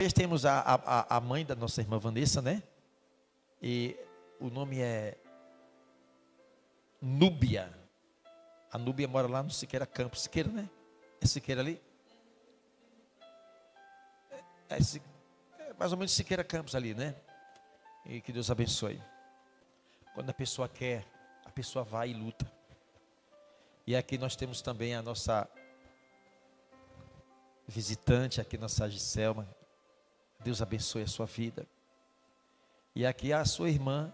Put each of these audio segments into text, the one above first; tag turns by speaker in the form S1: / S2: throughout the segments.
S1: Temos a mãe da nossa irmã Vanessa, né? E o nome é Núbia. A Núbia mora lá no Siqueira Campos. Siqueira, né? É Siqueira ali? É mais ou menos Siqueira Campos ali, né? E que Deus abençoe. Quando a pessoa quer, a pessoa vai e luta. E aqui nós temos também a nossa visitante, aqui nossa Giselma. Deus abençoe a sua vida. E aqui a sua irmã,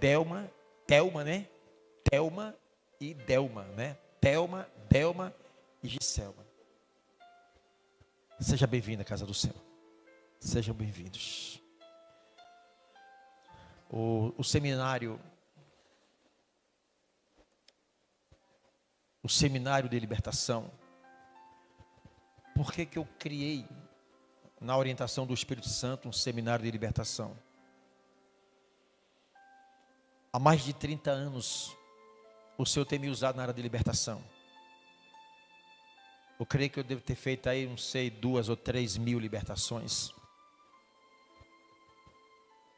S1: Thelma, né? Thelma e Delma, né? Delma e Giselma. Seja bem-vinda à casa do Senhor. Sejam bem-vindos. O seminário de libertação. Por que eu criei, na orientação do Espírito Santo, um seminário de libertação? Há mais de 30 anos, o Senhor tem me usado na área de libertação. Eu creio que eu devo ter feito aí, não sei, 2 ou 3 mil libertações.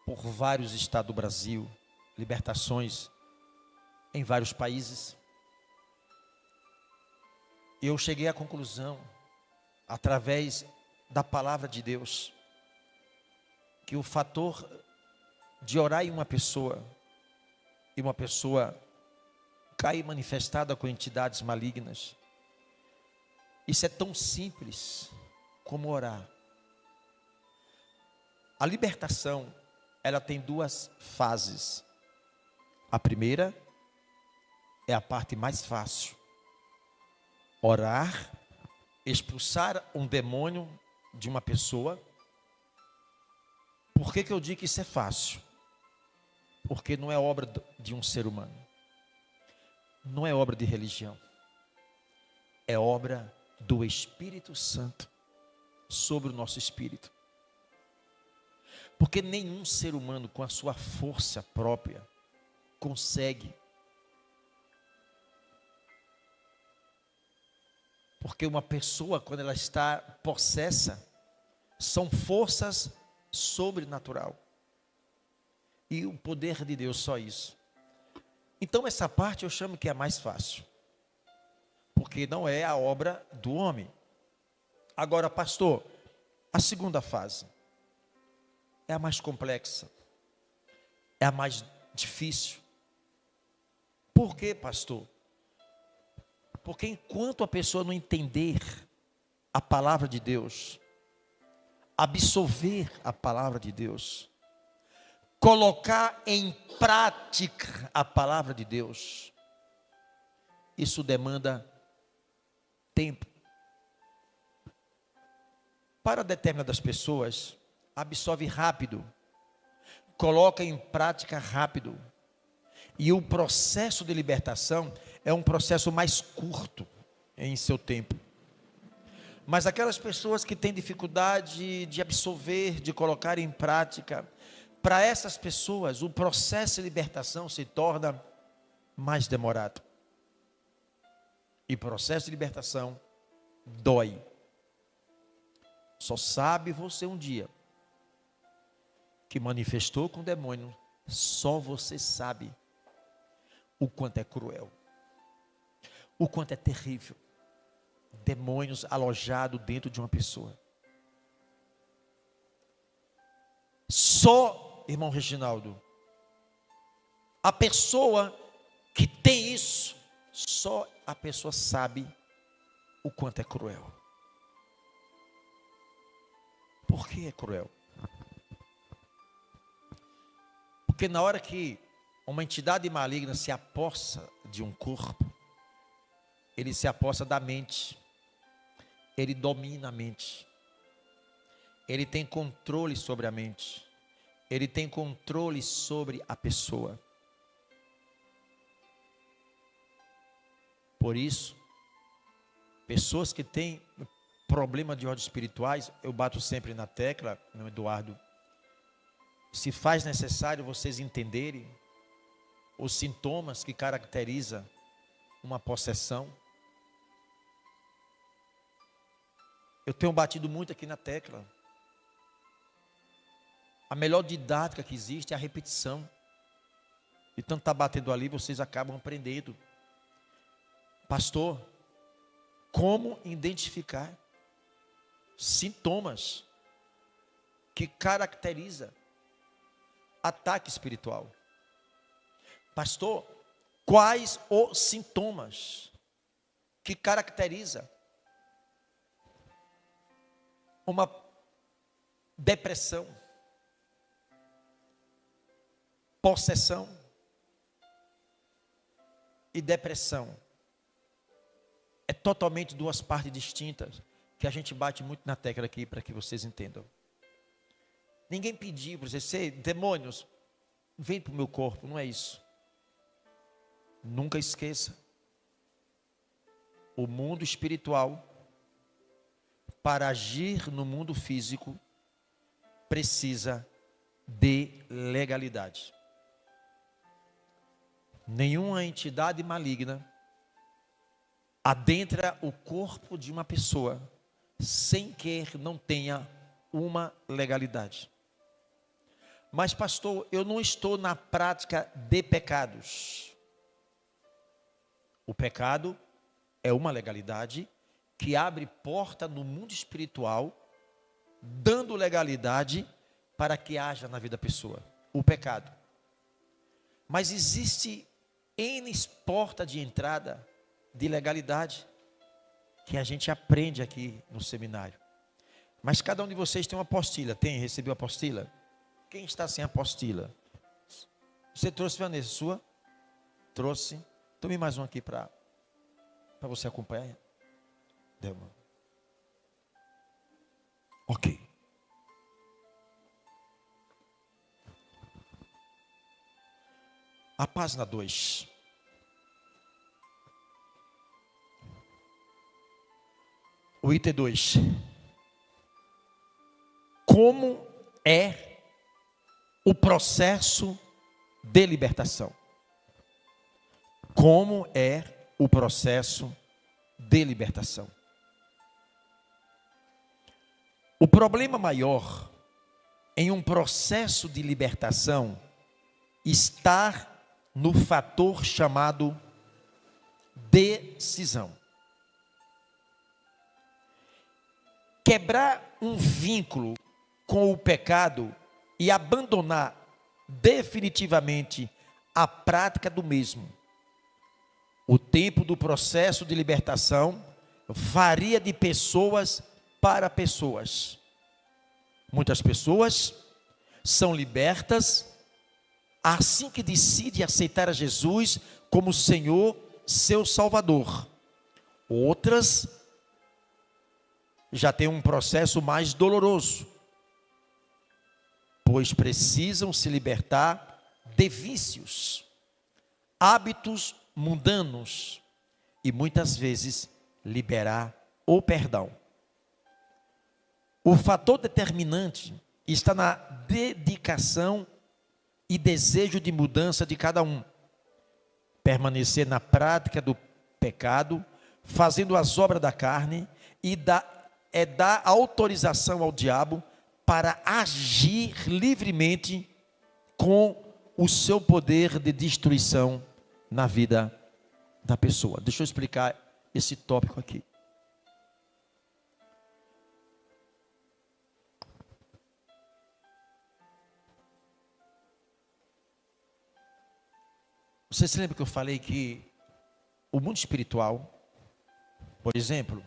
S1: Por vários estados do Brasil, libertações em vários países. E eu cheguei à conclusão, através da palavra de Deus, que o fator de orar em uma pessoa, e uma pessoa cair manifestada com entidades malignas, isso é tão simples como orar. A libertação, ela tem 2 fases. A primeira é a parte mais fácil. Orar, expulsar um demônio de uma pessoa. Por que eu digo que isso é fácil? Porque não é obra de um ser humano. Não é obra de religião. É obra do Espírito Santo sobre o nosso espírito. Porque nenhum ser humano com a sua força própria consegue. Porque uma pessoa, quando ela está possessa, são forças sobrenaturais. E o poder de Deus, só isso. Então essa parte eu chamo que é a mais fácil. Porque não é a obra do homem. Agora, pastor, a segunda fase é a mais complexa. É a mais difícil. Por quê, pastor? Porque enquanto a pessoa não entender a palavra de Deus, absorver a palavra de Deus, colocar em prática a palavra de Deus, isso demanda tempo. Para determinadas pessoas, absorve rápido, coloca em prática rápido. E o processo de libertação é um processo mais curto em seu tempo. Mas aquelas pessoas que têm dificuldade de absorver, de colocar em prática, para essas pessoas o processo de libertação se torna mais demorado. E processo de libertação dói. Só sabe você um dia que manifestou com o demônio, só você sabe o quanto é cruel, o quanto é terrível. Demônios alojados dentro de uma pessoa. Só, irmão Reginaldo, a pessoa que tem isso, só a pessoa sabe o quanto é cruel. Por que é cruel? Porque na hora que uma entidade maligna se apossa de um corpo, ele se apossa da mente, ele domina a mente, ele tem controle sobre a mente, ele tem controle sobre a pessoa. Por isso, pessoas que têm problema de ordem espirituais, eu bato sempre na tecla, meu Eduardo, se faz necessário vocês entenderem os sintomas que caracterizam uma possessão. Eu tenho batido muito aqui na tecla. A melhor didática que existe é a repetição. E tanto está batendo ali, vocês acabam aprendendo. Pastor, como identificar sintomas que caracteriza ataque espiritual? Pastor, quais os sintomas que caracteriza uma depressão, possessão e depressão? É totalmente duas partes distintas, que a gente bate muito na tecla aqui para que vocês entendam. Ninguém pediu para você, demônios, vem para o meu corpo, não é isso. Nunca esqueça, o mundo espiritual, para agir no mundo físico, precisa de legalidade. Nenhuma entidade maligna adentra o corpo de uma pessoa sem que não tenha uma legalidade. Mas pastor, eu não estou na prática de pecados. O pecado é uma legalidade que abre porta no mundo espiritual, dando legalidade para que haja na vida da pessoa o pecado. Mas existe N porta de entrada de legalidade que a gente aprende aqui no seminário. Mas cada um de vocês tem uma apostila. Recebeu a apostila? Quem está sem a apostila? Você trouxe, Vanessa, sua? Trouxe. Tome mais uma aqui para você acompanhar. Deu uma. Ok. A página 2. O item 2. Como é o processo de libertação? Como é o processo de libertação? O problema maior em um processo de libertação está no fator chamado decisão. Quebrar um vínculo com o pecado e abandonar definitivamente a prática do mesmo. O tempo do processo de libertação varia de pessoas para pessoas. Muitas pessoas são libertas assim que decidem aceitar a Jesus como Senhor, seu Salvador. Outras já têm um processo mais doloroso, pois precisam se libertar de vícios, hábitos mundanos e muitas vezes liberar o perdão. O fator determinante está na dedicação e desejo de mudança de cada um. Permanecer na prática do pecado, fazendo as obras da carne, e dar autorização ao diabo para agir livremente com o seu poder de destruição na vida da pessoa. Deixa eu explicar esse tópico aqui. Você se lembra que eu falei que o mundo espiritual, por exemplo,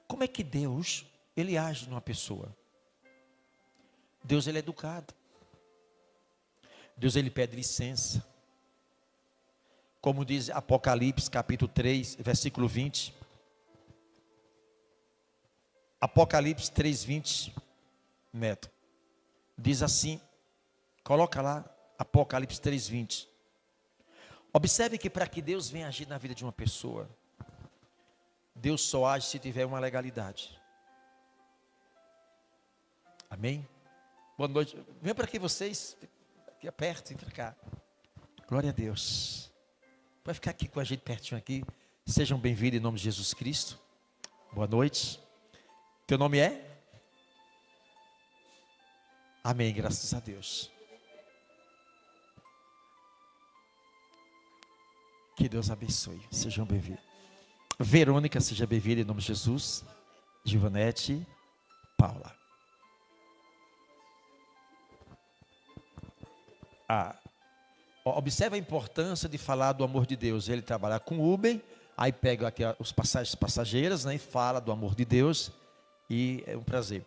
S1: como é que Deus, ele age numa pessoa? Deus, ele é educado. Deus, ele pede licença. Como diz Apocalipse capítulo 3, versículo 20. Apocalipse 3, 20. Neto. Diz assim, coloca lá, Apocalipse 3, 20. Observe que para que Deus venha agir na vida de uma pessoa, Deus só age se tiver uma legalidade. Amém? Boa noite. Vem para aqui vocês, aqui perto, vem para cá. Glória a Deus. Vai ficar aqui com a gente pertinho aqui. Sejam bem-vindos em nome de Jesus Cristo. Boa noite. Teu nome é? Amém, graças a Deus. Que Deus abençoe. Sejam bem-vindos. Verônica, seja bem-vinda em nome de Jesus. Givanete, Paula. Observe a importância de falar do amor de Deus. Ele trabalha com Uber, aí pega aqui os passageiras, né, e fala do amor de Deus. E é um prazer.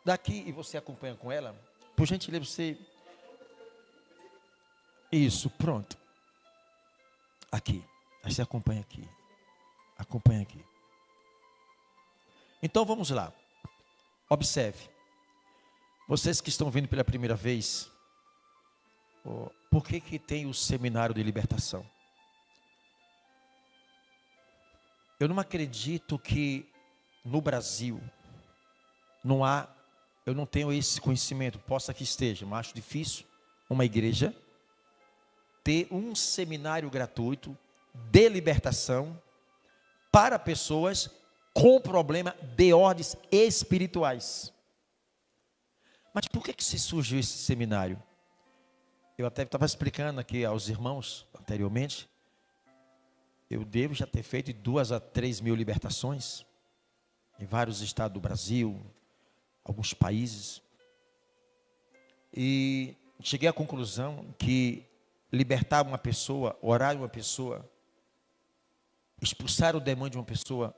S1: Daqui, e você acompanha com ela, por gentileza, você... Isso, pronto. Aqui, aí você acompanha aqui. Acompanha aqui. Então vamos lá. Observe. Vocês que estão vindo pela primeira vez, por que tem o seminário de libertação? Eu não acredito que no Brasil eu não tenho esse conhecimento, possa que esteja, mas acho difícil uma igreja ter um seminário gratuito de libertação para pessoas com problema de ordens espirituais. Mas por que se surgiu esse seminário? Eu até estava explicando aqui aos irmãos anteriormente. Eu devo já ter feito 2 a 3 mil libertações em vários estados do Brasil, alguns países. E cheguei à conclusão que libertar uma pessoa, orar uma pessoa, expulsar o demônio de uma pessoa,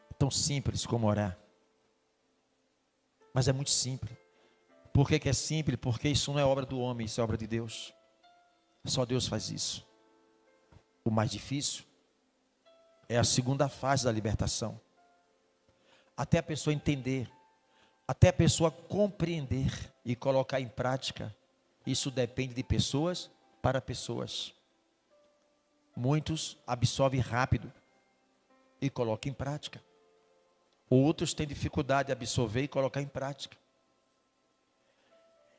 S1: é tão simples como orar. Mas é muito simples. Por que é simples? Porque isso não é obra do homem, isso é obra de Deus. Só Deus faz isso. O mais difícil é a segunda fase da libertação. Até a pessoa entender, até a pessoa compreender e colocar em prática. Isso depende de pessoas para pessoas. Muitos absorvem rápido e colocam em prática. Outros têm dificuldade de absorver e colocar em prática.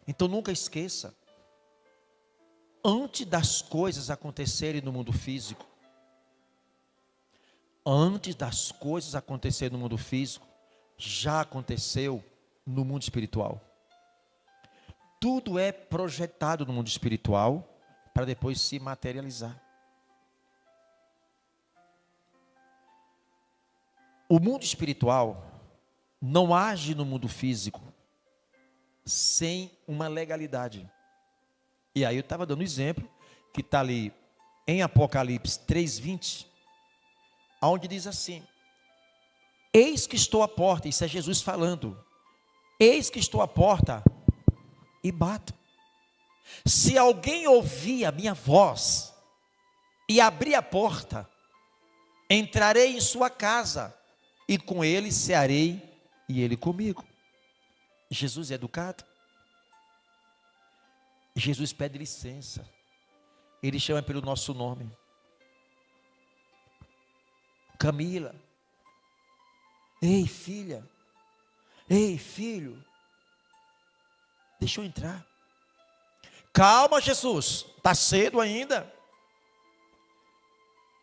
S1: Então nunca esqueça, antes das coisas acontecerem no mundo físico, já aconteceu no mundo espiritual. Tudo é projetado no mundo espiritual para depois se materializar. O mundo espiritual não age no mundo físico sem uma legalidade. E aí eu estava dando um exemplo, que está ali em Apocalipse 3:20, onde diz assim: eis que estou à porta, isso é Jesus falando, eis que estou à porta e bato. Se alguém ouvir a minha voz e abrir a porta, entrarei em sua casa, e com ele cearei, e ele comigo. Jesus é educado. Jesus pede licença. Ele chama pelo nosso nome. Camila. Ei, filha. Ei, filho. Deixa eu entrar. Calma, Jesus. Está cedo ainda.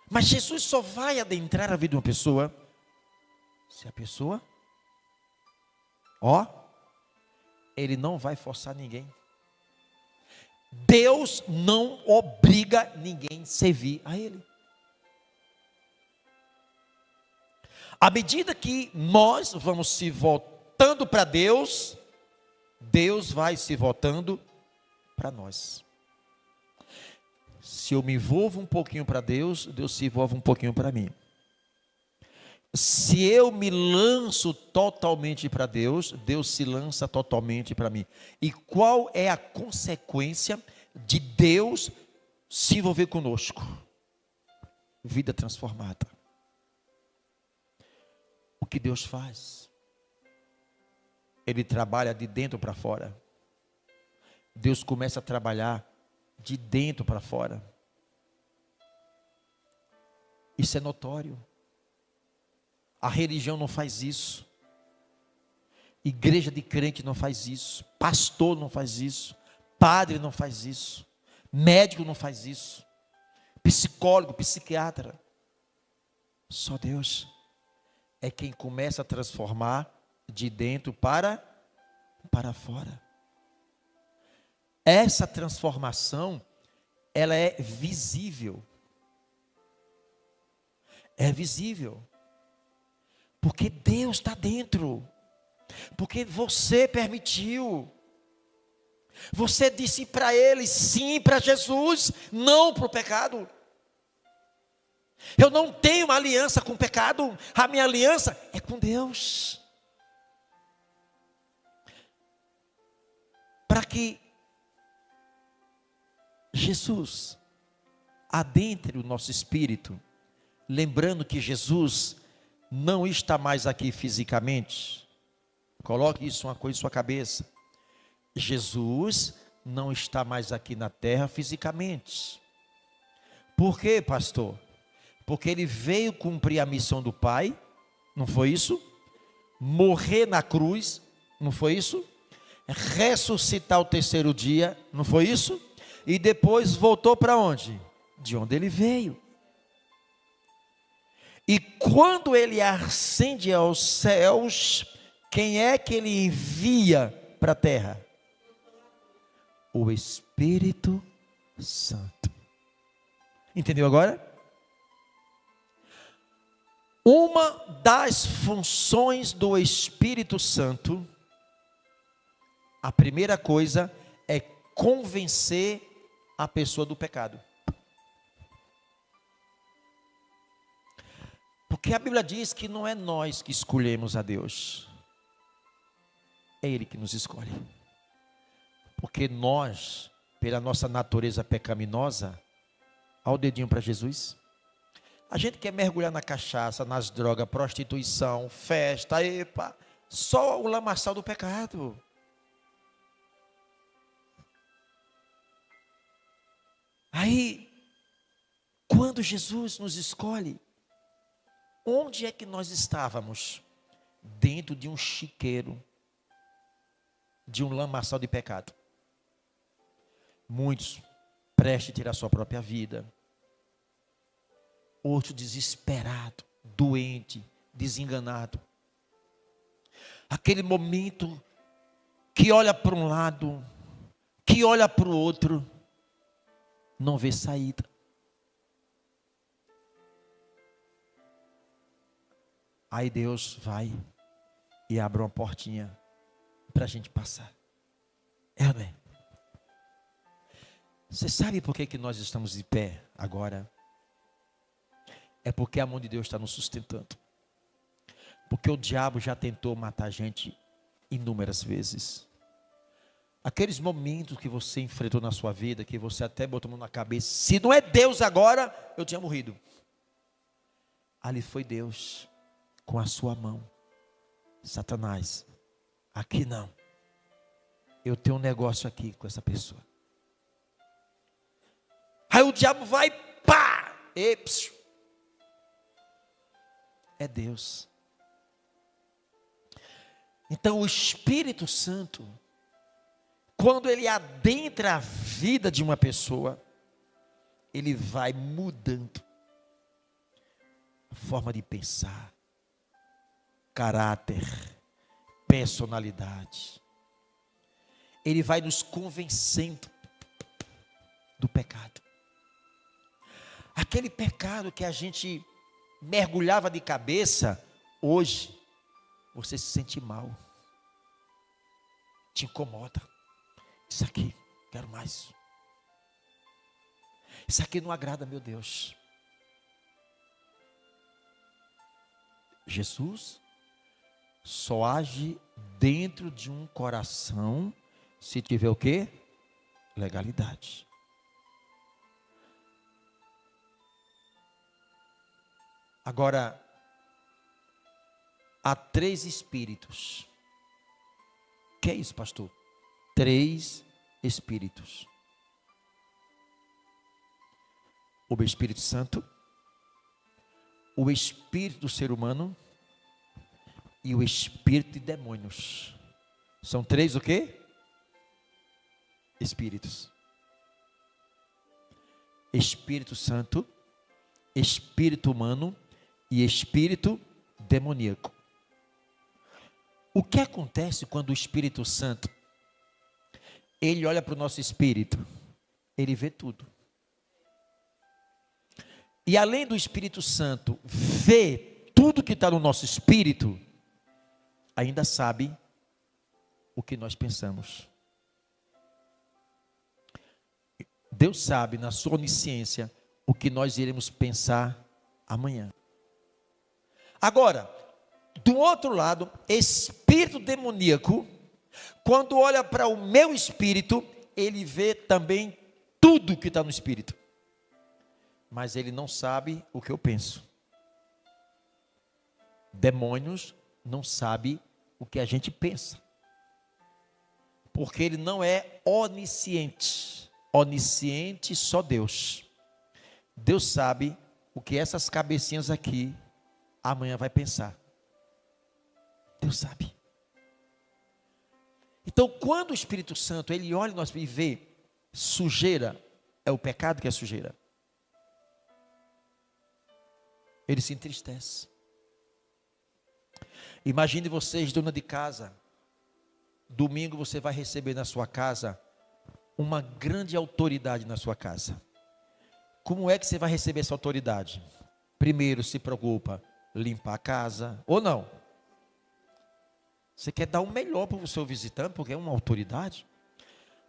S1: Mas Jesus só vai adentrar a vida de uma pessoa se a pessoa, ele não vai forçar ninguém. Deus não obriga ninguém a servir a Ele. À medida que nós vamos se voltando para Deus, Deus vai se voltando para nós. Se eu me envolvo um pouquinho para Deus, Deus se envolve um pouquinho para mim. Se eu me lanço totalmente para Deus, Deus se lança totalmente para mim. E qual é a consequência de Deus se envolver conosco? Vida transformada. O que Deus faz? Ele trabalha de dentro para fora. Deus começa a trabalhar de dentro para fora. Isso é notório. A religião não faz isso. Igreja de crente não faz isso. Pastor não faz isso. Padre não faz isso. Médico não faz isso. Psicólogo, psiquiatra. Só Deus é quem começa a transformar de dentro para fora. Essa transformação, ela é visível. É visível. Porque Deus está dentro. Porque você permitiu. Você disse para Ele sim para Jesus, não para o pecado. Eu não tenho uma aliança com o pecado. A minha aliança é com Deus. Para que Jesus adentre o nosso espírito, lembrando que Jesus não está mais aqui fisicamente. Coloque isso uma coisa em sua cabeça. Jesus não está mais aqui na terra fisicamente. Por quê, pastor? Porque ele veio cumprir a missão do Pai, não foi isso? Morrer na cruz, não foi isso? Ressuscitar o terceiro dia, não foi isso? E depois voltou para onde? De onde ele veio. E quando ele ascende aos céus, quem é que ele envia para a terra? O Espírito Santo. Entendeu agora? Uma das funções do Espírito Santo, a primeira coisa é convencer a pessoa do pecado. Porque a Bíblia diz que não é nós que escolhemos a Deus, é Ele que nos escolhe. Porque nós, pela nossa natureza pecaminosa, olha o dedinho para Jesus. A gente quer mergulhar na cachaça, nas drogas, prostituição, festa, epa, só o lamaçal do pecado. Aí, quando Jesus nos escolhe, onde é que nós estávamos? Dentro de um chiqueiro, de um lamaçal de pecado. Muitos prestes a tirar sua própria vida. Outro desesperado, doente, desenganado. Aquele momento que olha para um lado, que olha para o outro, não vê saída. Aí Deus vai e abre uma portinha para a gente passar. É, né? Você sabe por que nós estamos de pé agora? É porque a mão de Deus está nos sustentando. Porque o diabo já tentou matar a gente inúmeras vezes. Aqueles momentos que você enfrentou na sua vida, que você até botou a mão na cabeça, se não é Deus agora, eu tinha morrido. Ali foi Deus, com a sua mão. Satanás, aqui não. Eu tenho um negócio aqui com essa pessoa. Aí o diabo vai, pá! Eps. É Deus. Então o Espírito Santo, quando ele adentra a vida de uma pessoa, ele vai mudando a forma de pensar, caráter, personalidade. Ele vai nos convencendo do pecado. Aquele pecado que a gente mergulhava de cabeça, hoje você se sente mal, te incomoda. Isso aqui, quero mais. Isso aqui não agrada, meu Deus. Jesus só age dentro de um coração se tiver o quê? Legalidade. Agora, há 3 espíritos. O que é isso, pastor? 3 espíritos. O Espírito Santo, o espírito do ser humano e o espírito de demônios. São 3 o quê? Espíritos. Espírito Santo, espírito humano e espírito demoníaco. O que acontece quando o Espírito Santo, ele olha para o nosso espírito? Ele vê tudo. E além do Espírito Santo ver tudo que está no nosso espírito, ainda sabe o que nós pensamos. Deus sabe, na sua onisciência, o que nós iremos pensar amanhã. Agora, do outro lado, espírito demoníaco, quando olha para o meu espírito, ele vê também tudo que está no espírito. Mas ele não sabe o que eu penso. Demônios não sabem o que a gente pensa. Porque ele não é onisciente. Onisciente só Deus. Deus sabe o que essas cabecinhas aqui amanhã vai pensar. Deus sabe. Então, quando o Espírito Santo, ele olha nós e vê sujeira, é o pecado que é sujeira. Ele se entristece. Imagine vocês, dona de casa, domingo você vai receber na sua casa uma grande autoridade na sua casa. Como é que você vai receber essa autoridade? Primeiro, se preocupa, limpar a casa, ou não? Você quer dar o melhor para o seu visitante, porque é uma autoridade.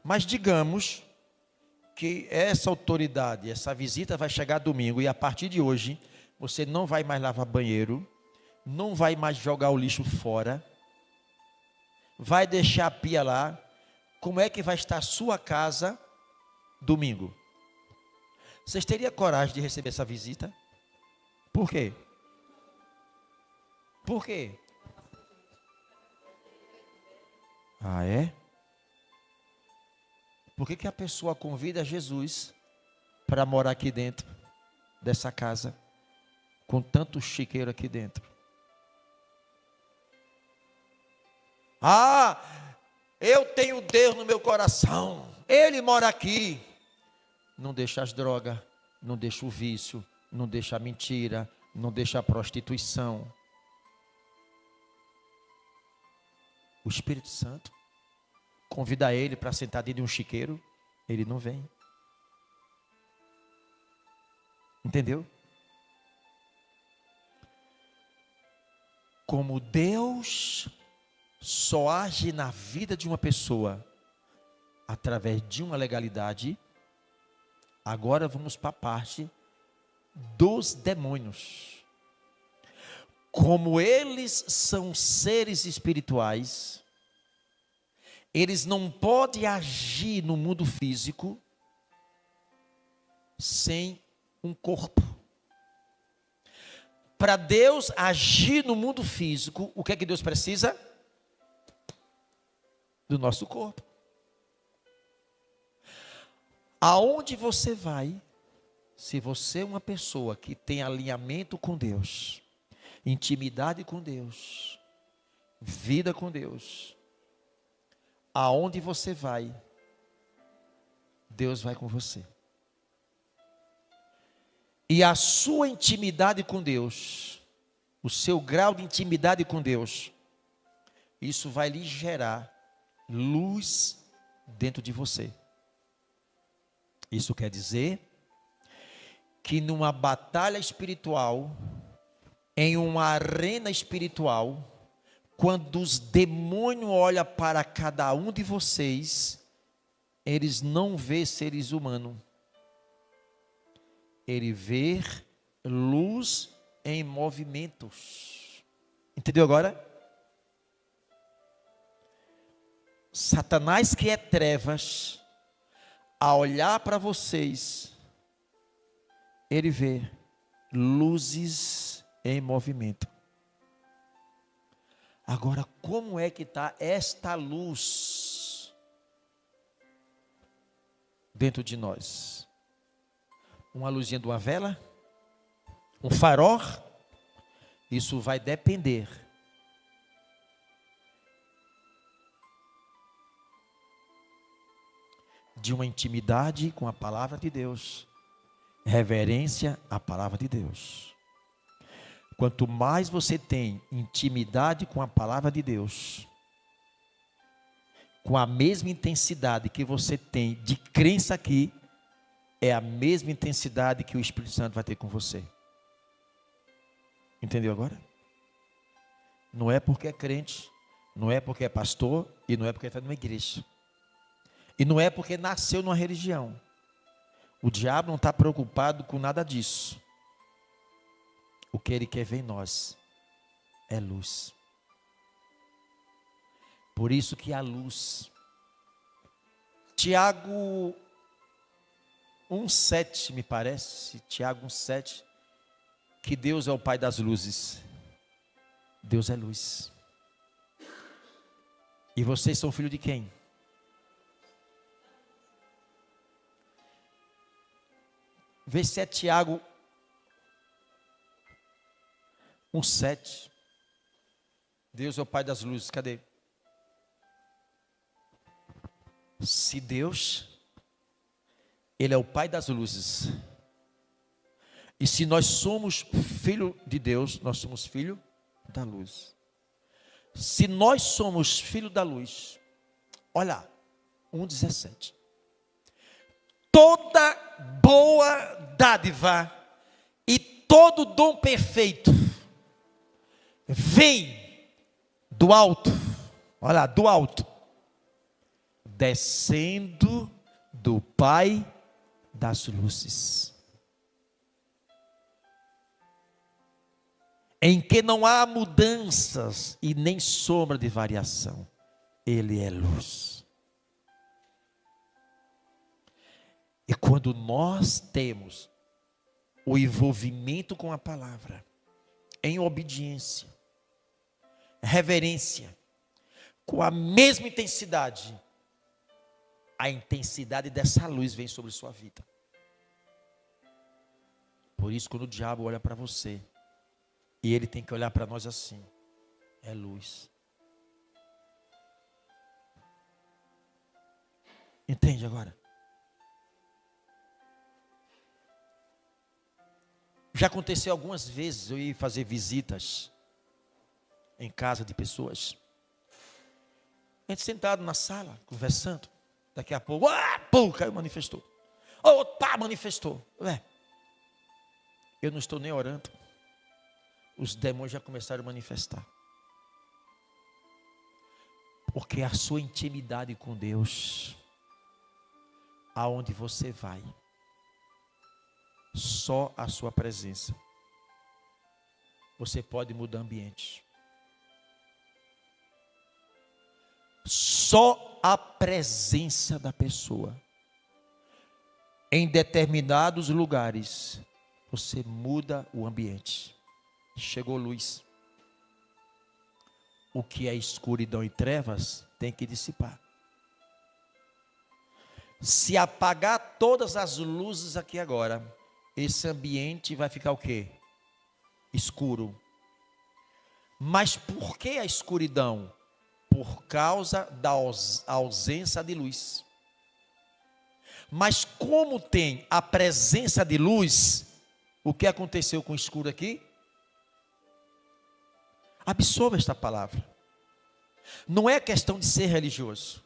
S1: Mas digamos que essa autoridade, essa visita vai chegar domingo, e a partir de hoje, você não vai mais lavar banheiro, não vai mais jogar o lixo fora, vai deixar a pia lá. Como é que vai estar a sua casa domingo? Vocês teriam coragem de receber essa visita? Por quê? Por quê? Ah, é? Por que a pessoa convida Jesus para morar aqui dentro dessa casa, com tanto chiqueiro aqui dentro? Ah, eu tenho Deus no meu coração, Ele mora aqui. Não deixa as drogas, não deixa o vício, não deixa a mentira, não deixa a prostituição. O Espírito Santo convida ele para sentar dentro de um chiqueiro, ele não vem. Entendeu? Como Deus só age na vida de uma pessoa através de uma legalidade, agora vamos para a parte dos demônios. Como eles são seres espirituais, eles não podem agir no mundo físico sem um corpo. Para Deus agir no mundo físico, o que é que Deus precisa? Do nosso corpo. Aonde você vai, se você é uma pessoa que tem alinhamento com Deus, intimidade com Deus, vida com Deus, aonde você vai, Deus vai com você. E a sua intimidade com Deus, o seu grau de intimidade com Deus, isso vai lhe gerar luz dentro de você. Isso quer dizer que numa batalha espiritual, em uma arena espiritual, quando os demônios olham para cada um de vocês, eles não vê seres humanos. Ele vê luz em movimentos. Entendeu agora? Satanás, que é trevas, a olhar para vocês, ele vê luzes em movimento. Agora, como é que está esta luz dentro de nós? Uma luzinha de uma vela? Um farol? Isso vai depender de uma intimidade com a palavra de Deus, reverência à palavra de Deus. Quanto mais você tem intimidade com a palavra de Deus, com a mesma intensidade que você tem de crença aqui, é a mesma intensidade que o Espírito Santo vai ter com você. Entendeu agora? Não é porque é crente, não é porque é pastor, e não é porque está numa igreja. E não é porque nasceu numa religião. O diabo não está preocupado com nada disso. O que ele quer ver em nós é luz. Por isso que a luz. Tiago 1,7 me parece. Tiago 1,7. Que Deus é o Pai das luzes. Deus é luz. E vocês são filhos de quem? Vê se é Tiago 1,7. Deus é o Pai das luzes. Cadê? Se Deus, Ele é o Pai das luzes. E se nós somos filho de Deus, nós somos filho da luz. Se nós somos filho da luz, olha, 1,17. Toda boa dádiva e todo dom perfeito vem do alto, olha, do alto, descendo do Pai das luzes, em que não há mudanças e nem sombra de variação. Ele é luz. E quando nós temos o envolvimento com a palavra, em obediência, reverência, com a mesma intensidade, a intensidade dessa luz vem sobre sua vida. Por isso, quando o diabo olha para você, e ele tem que olhar para nós assim, é luz. Entende agora? Já aconteceu algumas vezes eu ir fazer visitas em casa de pessoas. A gente sentado na sala, conversando. Daqui a pouco, caiu, manifestou. Manifestou. Eu não estou nem orando. Os demônios já começaram a manifestar. Porque a sua intimidade com Deus, aonde você vai, só a sua presença, você pode mudar ambiente. Só a presença da pessoa, em determinados lugares, você muda o ambiente. Chegou luz. O que é escuridão e trevas tem que dissipar. Se apagar todas as luzes aqui agora, esse ambiente vai ficar o quê? Escuro. Mas por que a escuridão? Por causa da ausência de luz. Mas como tem a presença de luz, o que aconteceu com o escuro aqui? Absorva esta palavra. Não é questão de ser religioso.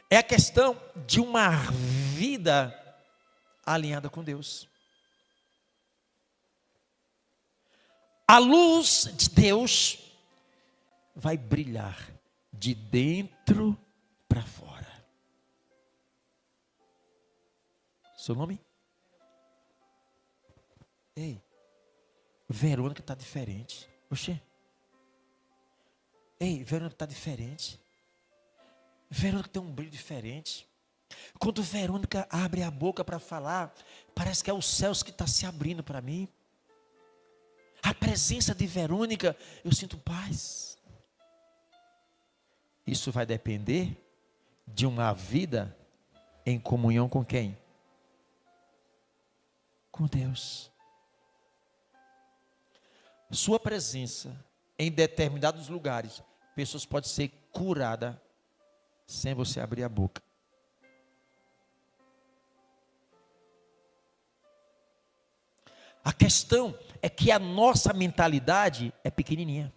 S1: É a questão de uma vida alinhada com Deus. A luz de Deus vai brilhar de dentro para fora. Seu nome? Ei, Verônica está diferente. Oxê. Ei, Verônica está diferente. Verônica tem um brilho diferente. Quando Verônica abre a boca para falar, parece que é os céus que está se abrindo para mim. A presença de Verônica, eu sinto paz. Isso vai depender de uma vida em comunhão com quem? Com Deus. Sua presença em determinados lugares, pessoas podem ser curadas sem você abrir a boca. A questão é que a nossa mentalidade é pequenininha.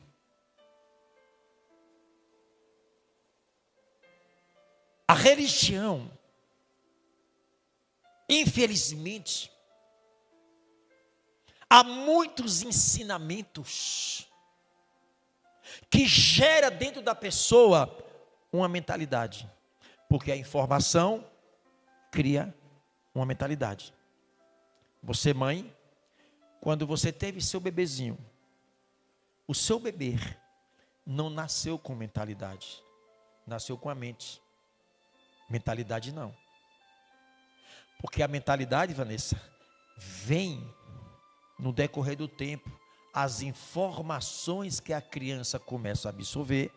S1: A religião, infelizmente, há muitos ensinamentos que gera dentro da pessoa uma mentalidade, porque a informação cria uma mentalidade. Você, mãe, quando você teve seu bebezinho, o seu bebê não nasceu com mentalidade, nasceu com a mente. Mentalidade não. Porque a mentalidade, Vanessa, vem no decorrer do tempo, as informações que a criança começa a absorver,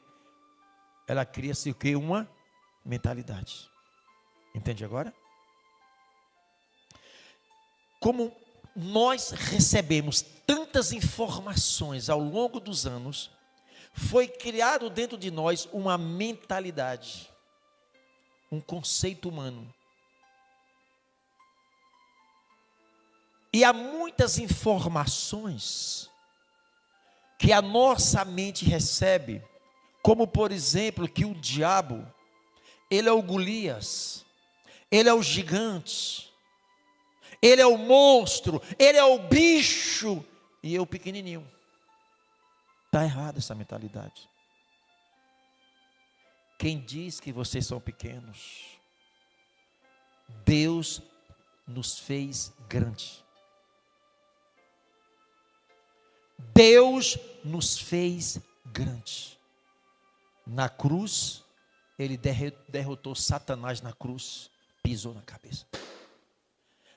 S1: ela cria-se o quê? Uma mentalidade. Entende agora? Como nós recebemos tantas informações ao longo dos anos, foi criado dentro de nós uma mentalidade, um conceito humano. E há muitas informações que a nossa mente recebe, como por exemplo, que o diabo, ele é o Golias, ele é o gigante, ele é o monstro, ele é o bicho, e eu pequenininho. Está errada essa mentalidade. Quem diz que vocês são pequenos? Deus nos fez grande. Deus nos fez grande. Na cruz, ele derrotou Satanás na cruz, pisou na cabeça.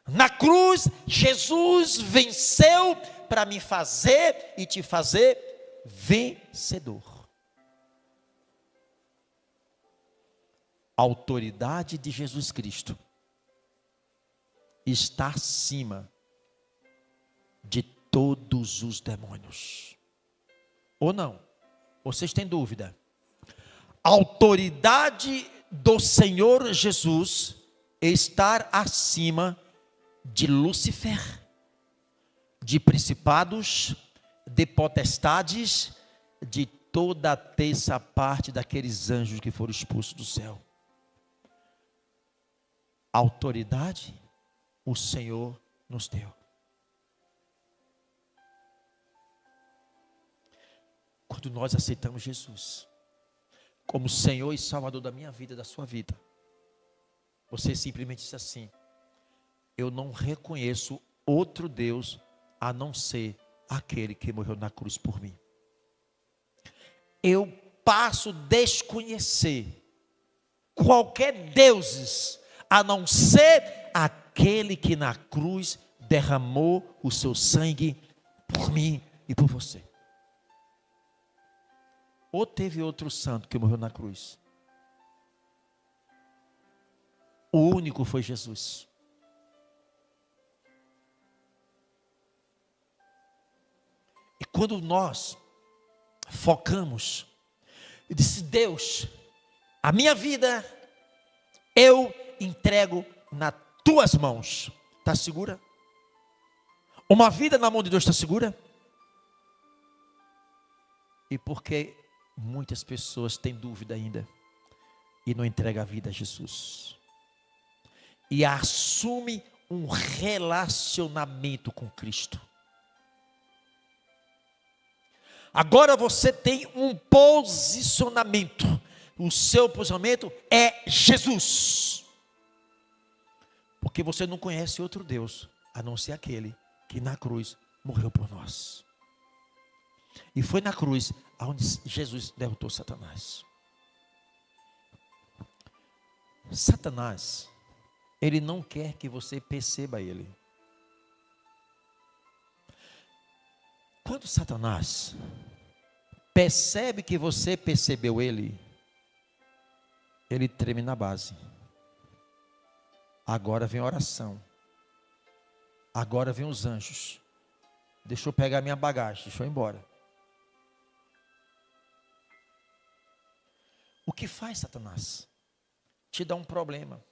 S1: Na cruz, Jesus venceu para me fazer e te fazer vencedor. A autoridade de Jesus Cristo está acima de todos os demônios. Ou não? Vocês têm dúvida? A autoridade do Senhor Jesus está acima de Lúcifer, de principados, de potestades, de toda a terça parte daqueles anjos que foram expulsos do céu. Autoridade o Senhor nos deu. Quando nós aceitamos Jesus como Senhor e Salvador da minha vida, da sua vida, você simplesmente diz assim: eu não reconheço outro Deus a não ser aquele que morreu na cruz por mim. Eu passo a desconhecer qualquer deuses a não ser aquele que na cruz derramou o seu sangue por mim e por você. Ou teve outro santo que morreu na cruz? O único foi Jesus. E quando nós focamos e disse: Deus, a minha vida eu entrego nas tuas mãos. Está segura? Uma vida na mão de Deus está segura? E porque muitas pessoas têm dúvida ainda e não entregam a vida a Jesus, e assume um relacionamento com Cristo. Agora você tem um posicionamento. O seu posicionamento é Jesus. Porque você não conhece outro Deus, a não ser aquele que na cruz morreu por nós. E foi na cruz onde Jesus derrotou Satanás. Satanás, ele não quer que você perceba ele. Quando Satanás percebe que você percebeu ele, ele treme na base. Agora vem a oração. Agora vem os anjos. Deixa eu pegar minha bagagem, deixa eu ir embora. O que faz Satanás? Te dá um problema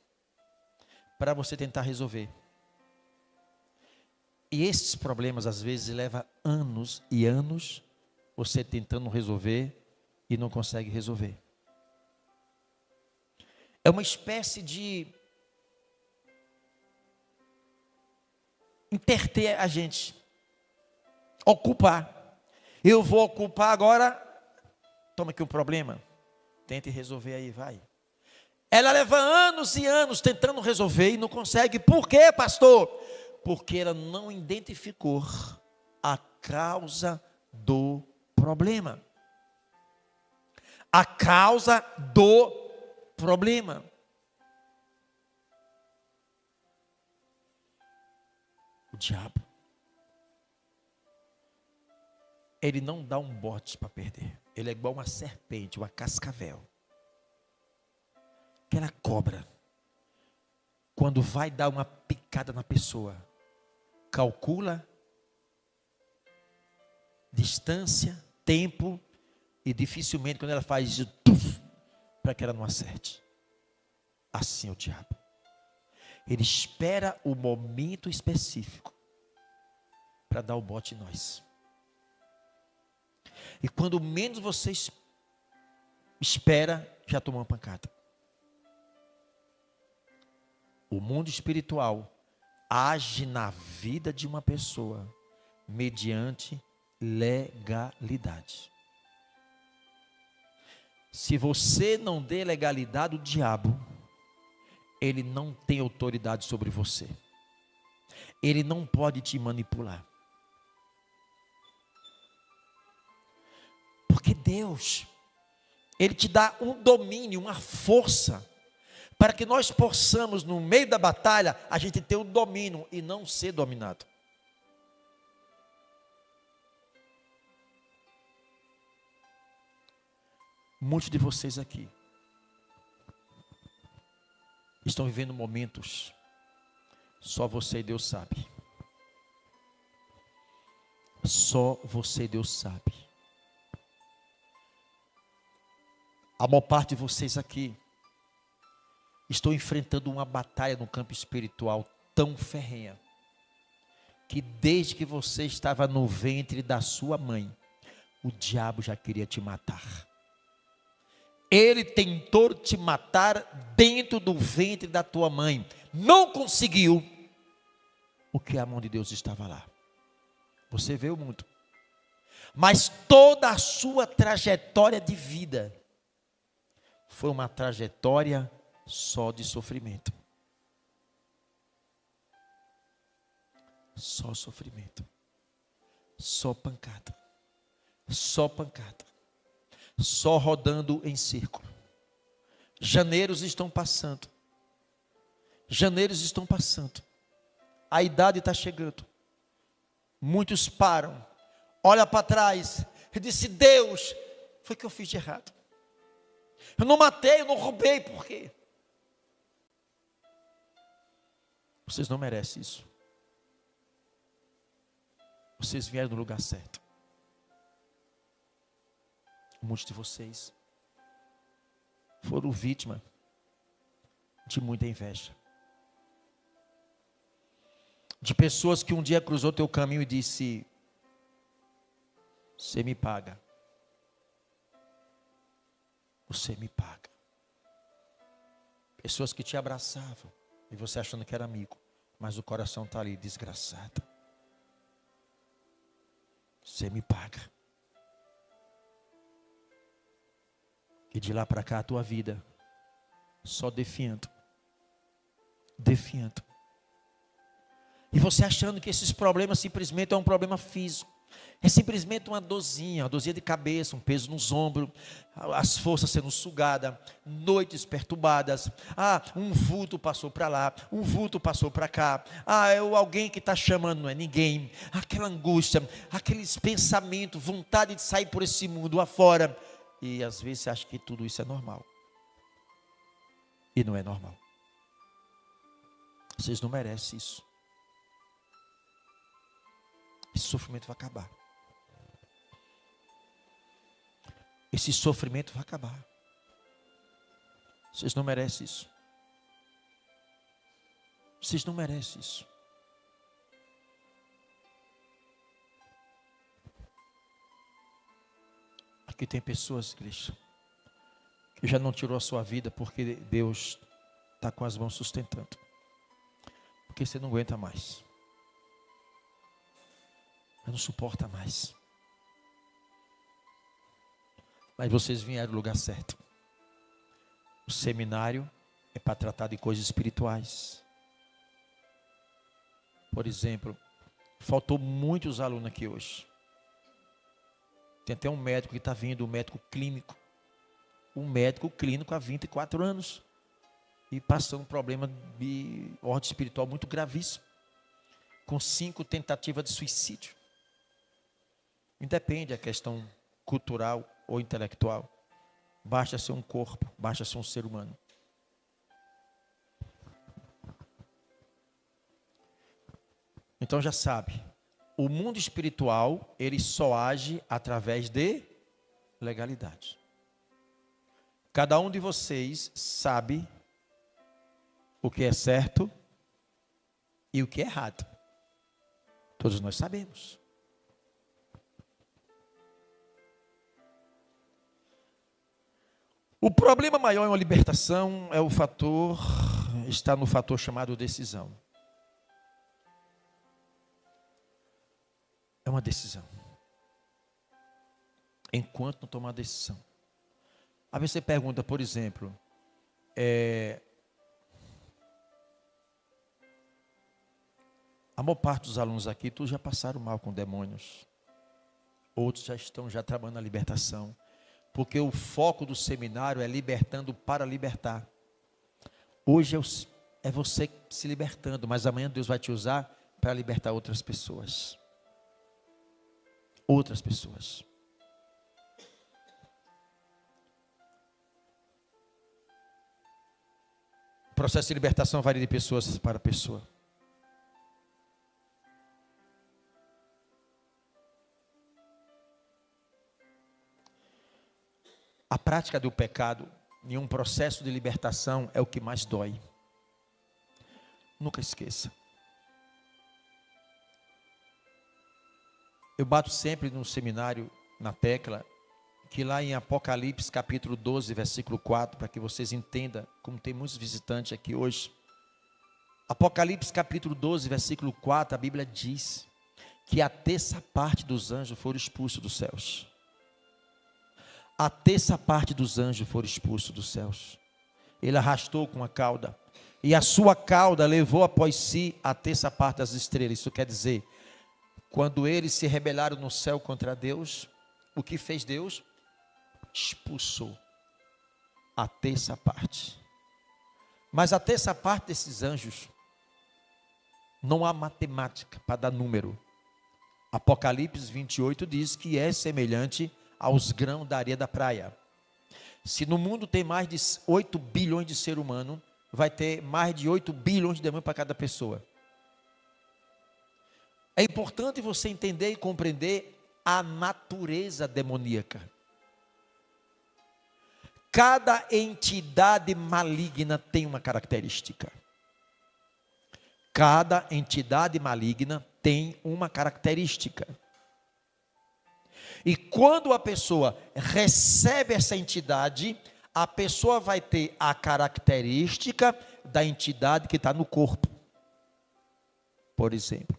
S1: para você tentar resolver. E esses problemas, às vezes, levam anos e anos você tentando resolver e não consegue resolver. É uma espécie de interter a gente, ocupar. Eu vou ocupar agora, toma aqui um problema, tente resolver aí, vai. Ela leva anos e anos tentando resolver e não consegue. Por quê, pastor? Porque ela não identificou a causa do problema. A causa do problema. O diabo. Ele não dá um bote para perder. Ele é igual uma serpente, uma cascavel. Aquela cobra, quando vai dar uma picada na pessoa, calcula distância, tempo, e dificilmente quando ela faz isso, para que ela não acerte. Assim é o diabo. Ele espera o momento específico para dar o bote em nós. E quando menos você espera, já tomou uma pancada. O mundo espiritual age na vida de uma pessoa mediante legalidade. Se você não dê legalidade ao diabo, ele não tem autoridade sobre você. Ele não pode te manipular. Porque Deus, Ele te dá um domínio, uma força, para que nós possamos, no meio da batalha, a gente ter o domínio e não ser dominado. Muitos de vocês aqui estão vivendo momentos, só você e Deus sabe. Só você e Deus sabe. A maior parte de vocês aqui estão enfrentando uma batalha no campo espiritual tão ferrenha, que desde que você estava no ventre da sua mãe, o diabo já queria te matar. Ele tentou te matar dentro do ventre da tua mãe, não conseguiu, porque a mão de Deus estava lá. Você veio muito, mas toda a sua trajetória de vida foi uma trajetória só de sofrimento. Só sofrimento. Só pancada. Só pancada. Só rodando em círculo. Janeiros estão passando. Janeiros estão passando. A idade está chegando. Muitos param. Olha para trás. E disse: Deus, foi o que eu fiz de errado. Eu não matei, eu não roubei, por quê? Vocês não merecem isso. Vocês vieram no lugar certo. Muitos de vocês foram vítima de muita inveja. De pessoas que um dia cruzou teu caminho e disse: você me paga. Você me paga. Pessoas que te abraçavam e você achando que era amigo, mas o coração está ali, desgraçado. Você me paga. E de lá para cá a tua vida só definhando. Definhando. E você achando que esses problemas simplesmente é um problema físico. É simplesmente uma dorzinha de cabeça, um peso nos ombros, as forças sendo sugadas, noites perturbadas. Um vulto passou para lá, um vulto passou para cá. Alguém que está chamando não é ninguém. Aquela angústia, aqueles pensamentos, vontade de sair por esse mundo afora. E às vezes você acha que tudo isso é normal. E não é normal. Vocês não merecem isso. Esse sofrimento vai acabar. Esse sofrimento vai acabar. Vocês não merecem isso. Vocês não merecem isso. Aqui tem pessoas, igreja, que já não tirou a sua vida porque Deus está com as mãos sustentando. Porque você não aguenta mais. Você não suporta mais. Mas vocês vieram no lugar certo. O seminário é para tratar de coisas espirituais. Por exemplo, faltou muitos alunos aqui hoje. Tem até um médico que está vindo, um médico clínico. Um médico clínico há 24 anos. E passou um problema de ordem espiritual muito gravíssimo. Com 5 tentativas de suicídio. Independe da questão cultural ou intelectual. Basta ser um corpo, basta ser um ser humano. Então já sabe, o mundo espiritual, ele só age através de legalidade. Cada um de vocês sabe o que é certo e o que é errado. Todos nós sabemos. O problema maior em uma libertação é está no fator chamado decisão. É uma decisão. Enquanto não tomar decisão. Às vezes você pergunta, por exemplo, a maior parte dos alunos aqui, todos já passaram mal com demônios. Outros já estão trabalhando na libertação. Porque o foco do seminário é libertando para libertar. Hoje é você se libertando, mas amanhã Deus vai te usar para libertar outras pessoas. Outras pessoas. O processo de libertação varia de pessoas para pessoa. A prática do pecado em um processo de libertação é o que mais dói. Nunca esqueça. Eu bato sempre no seminário, na tecla, que lá em Apocalipse capítulo 12, versículo 4, para que vocês entendam, como tem muitos visitantes aqui hoje. Apocalipse capítulo 12, versículo 4, a Bíblia diz que a terça parte dos anjos foram expulsos dos céus. A terça parte dos anjos foram expulsos dos céus. Ele arrastou com a cauda. E a sua cauda levou após si a terça parte das estrelas. Isso quer dizer, quando eles se rebelaram no céu contra Deus, o que fez Deus? Expulsou a terça parte. Mas a terça parte desses anjos, não há matemática para dar número. Apocalipse 28 diz que é semelhante aos grãos da areia da praia. Se no mundo tem mais de 8 bilhões de ser humano, vai ter mais de 8 bilhões de demônios para cada pessoa. É importante você entender e compreender a natureza demoníaca. Cada entidade maligna tem uma característica. Cada entidade maligna tem uma característica. E quando a pessoa recebe essa entidade, a pessoa vai ter a característica da entidade que está no corpo. Por exemplo,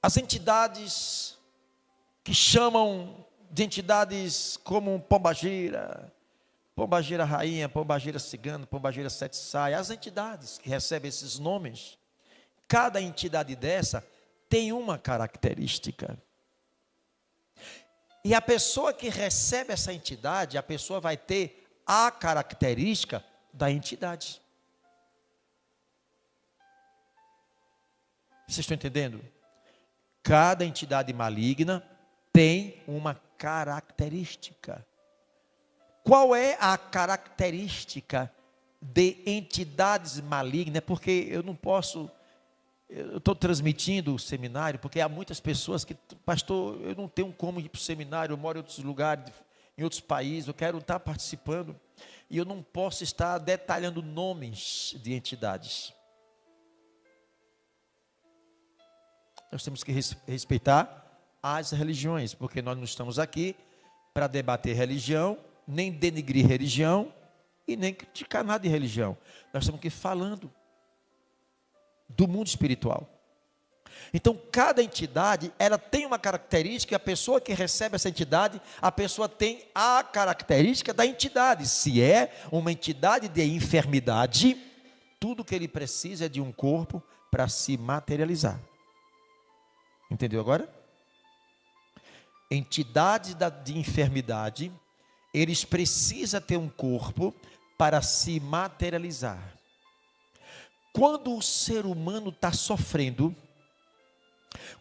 S1: as entidades que chamam de entidades como pombagira, pombagira rainha, pombagira cigana, pombagira sete saias, as entidades que recebem esses nomes, cada entidade dessa tem uma característica. E a pessoa que recebe essa entidade, a pessoa vai ter a característica da entidade. Vocês estão entendendo? Cada entidade maligna tem uma característica. Qual é a característica de entidades malignas? Porque eu não posso... Eu estou transmitindo o seminário, porque há muitas pessoas que, pastor, eu não tenho como ir para o seminário, eu moro em outros lugares, em outros países, eu quero estar participando, e eu não posso estar detalhando nomes de entidades. Nós temos que respeitar as religiões, porque nós não estamos aqui para debater religião, nem denigrir religião e nem criticar nada de religião. Nós estamos aqui falando do mundo espiritual. Então, cada entidade, ela tem uma característica, e a pessoa que recebe essa entidade, a pessoa tem a característica da entidade. Se é uma entidade de enfermidade, tudo que ele precisa é de um corpo para se materializar. Entendeu agora? Entidades de enfermidade, eles precisam ter um corpo para se materializar. Quando o ser humano está sofrendo,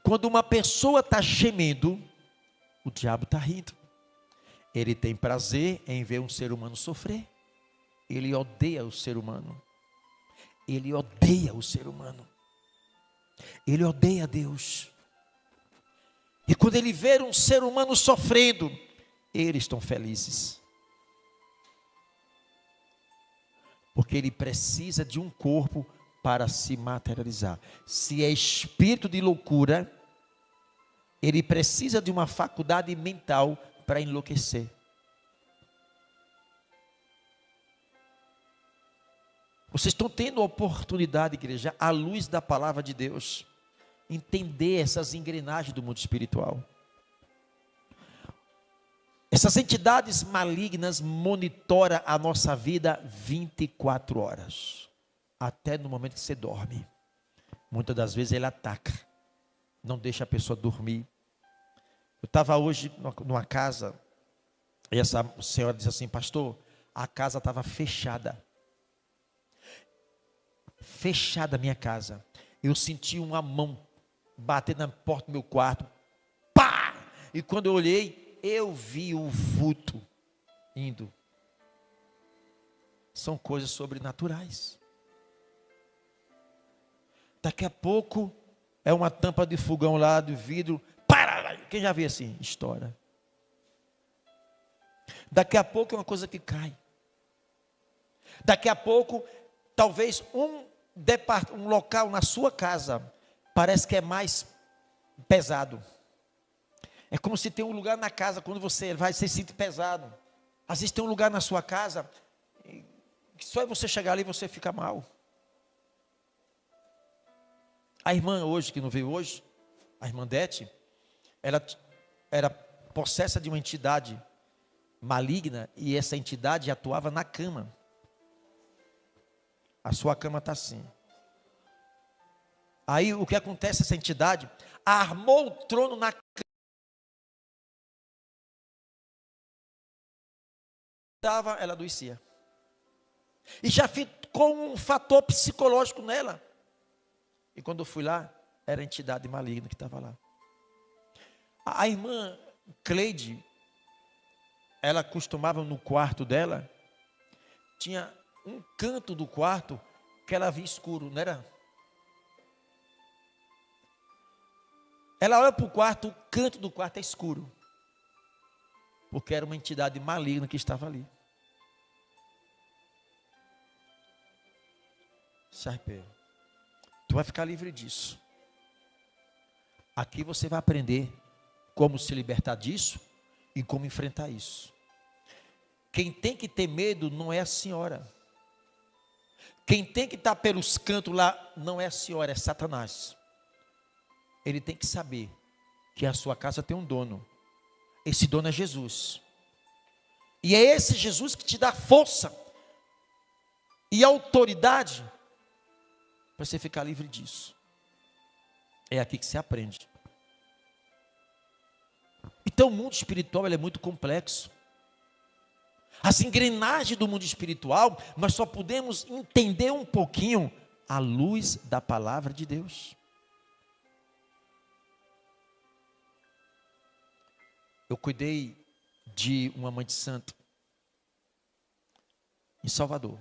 S1: quando uma pessoa está gemendo, o diabo está rindo. Ele tem prazer em ver um ser humano sofrer. Ele odeia o ser humano. Ele odeia o ser humano. Ele odeia Deus. E quando ele vê um ser humano sofrendo, eles estão felizes. Porque ele precisa de um corpo para se materializar. Se é espírito de loucura, ele precisa de uma faculdade mental para enlouquecer. Vocês estão tendo a oportunidade, igreja, à luz da palavra de Deus, entender essas engrenagens do mundo espiritual. Essas entidades malignas monitoram a nossa vida 24 horas. Até no momento que você dorme. Muitas das vezes ele ataca. Não deixa a pessoa dormir. Eu estava hoje numa casa, e essa senhora disse assim: pastor, a casa estava fechada. Fechada a minha casa. Eu senti uma mão bater na porta do meu quarto. Pá! E quando eu olhei, eu vi o vulto indo. São coisas sobrenaturais. Daqui a pouco é uma tampa de fogão lá, de vidro. Para! Quem já viu assim? Estoura. Daqui a pouco é uma coisa que cai. Daqui a pouco, talvez um local na sua casa parece que é mais pesado. É como se tem um lugar na casa, quando você vai, você se sente pesado. Às vezes tem um lugar na sua casa, que só é você chegar ali e você fica mal. A irmã hoje, que não veio hoje, a irmã Dete, ela era possessa de uma entidade maligna, e essa entidade atuava na cama. A sua cama está assim. Aí o que acontece, essa entidade armou o trono na cama. Ela adoecia. E já ficou um fator psicológico nela. E quando eu fui lá, era a entidade maligna que estava lá. A irmã Cleide, ela costumava no quarto dela, tinha um canto do quarto que ela via escuro, não era? Ela olha para o quarto, o canto do quarto é escuro. Porque era uma entidade maligna que estava ali. Sai, Pedro. Tu vai ficar livre disso. Aqui você vai aprender como se libertar disso e como enfrentar isso. Quem tem que ter medo não é a senhora. Quem tem que estar pelos cantos lá não é a senhora, é Satanás. Ele tem que saber que a sua casa tem um dono. Esse dono é Jesus. E é esse Jesus que te dá força e autoridade para você ficar livre disso. É aqui que se aprende. Então o mundo espiritual ele é muito complexo. As engrenagens do mundo espiritual nós só podemos entender um pouquinho à luz da palavra de Deus. Eu cuidei de uma mãe de santo em Salvador.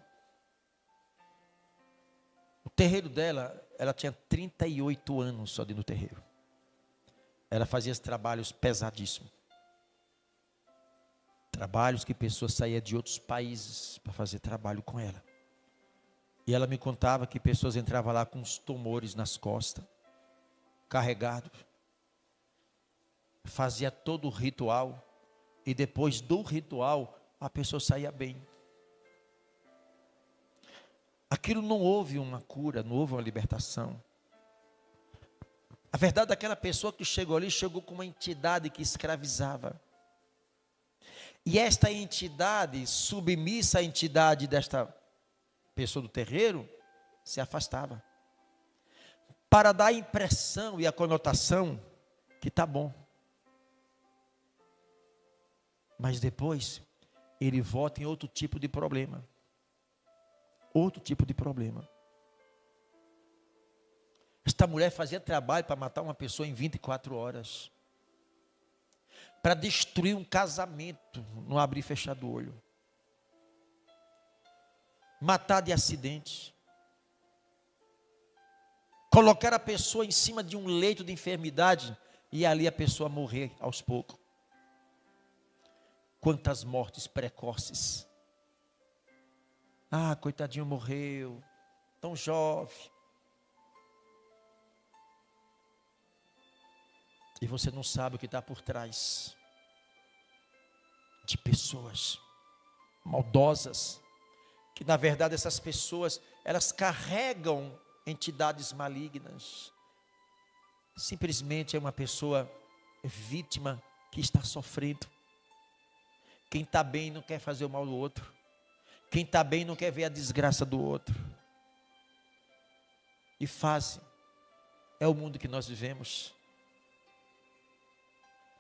S1: O terreiro dela, ela tinha 38 anos só dentro do terreiro. Ela fazia esses trabalhos pesadíssimos. Trabalhos que pessoas saíam de outros países para fazer trabalho com ela. E ela me contava que pessoas entravam lá com os tumores nas costas, carregados. fazia todo o ritual, e depois do ritual, a pessoa saía bem. Aquilo não houve uma cura, não houve uma libertação. A verdade, aquela pessoa que chegou ali, chegou com uma entidade que escravizava. E esta entidade, submissa à entidade desta pessoa do terreiro, se afastava. Para dar a impressão e a conotação que está bom. Mas depois, ele volta em outro tipo de problema. Outro tipo de problema. Esta mulher fazia trabalho para matar uma pessoa em 24 horas. Para destruir um casamento, no abrir e fechar do olho. Matar de acidente. Colocar a pessoa em cima de um leito de enfermidade e ali a pessoa morrer aos poucos. Quantas mortes precoces. Ah, coitadinho, morreu, tão jovem. E você não sabe o que está por trás de pessoas maldosas, que na verdade essas pessoas, elas carregam entidades malignas. Simplesmente é uma pessoa vítima que está sofrendo. Quem está bem não quer fazer o mal do outro. Quem está bem não quer ver a desgraça do outro. E fase é o mundo que nós vivemos.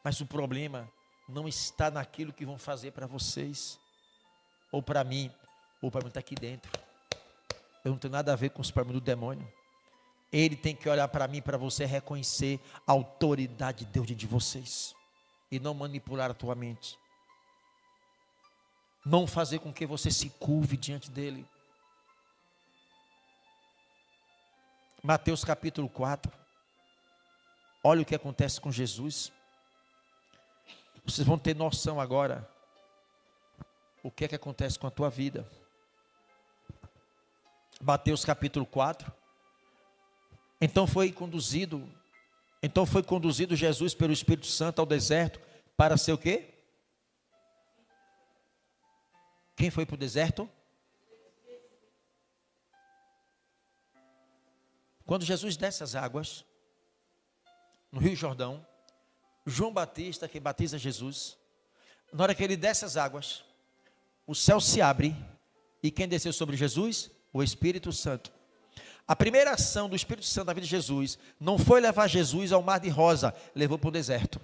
S1: Mas o problema não está naquilo que vão fazer para vocês, ou para mim, ou para mim está aqui dentro. Eu não tenho nada a ver com os problemas do demônio. Ele tem que olhar para mim, para você reconhecer a autoridade de Deus de vocês. E não manipular a tua mente. Não fazer com que você se curve diante dele. Mateus capítulo 4. Olha o que acontece com Jesus. Vocês vão ter noção agora o que é que acontece com a tua vida. Mateus capítulo 4. Então foi conduzido Jesus pelo Espírito Santo ao deserto para ser o quê? Quem foi para o deserto? Quando Jesus desce as águas no Rio Jordão, João Batista, que batiza Jesus, na hora que ele desce as águas, o céu se abre, e quem desceu sobre Jesus? O Espírito Santo. A primeira ação do Espírito Santo na vida de Jesus não foi levar Jesus ao mar de rosa, levou para o deserto.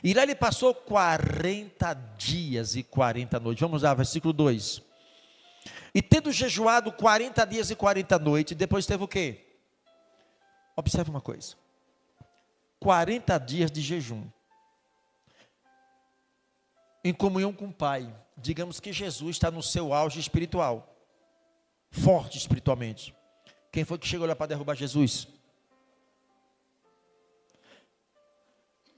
S1: E lá ele passou 40 dias e 40 noites. Vamos lá, versículo 2. E tendo jejuado 40 dias e 40 noites, depois teve o quê? Observe uma coisa. 40 dias de jejum. Em comunhão com o Pai. Digamos que Jesus está no seu auge espiritual. Forte espiritualmente. Quem foi que chegou lá para derrubar Jesus?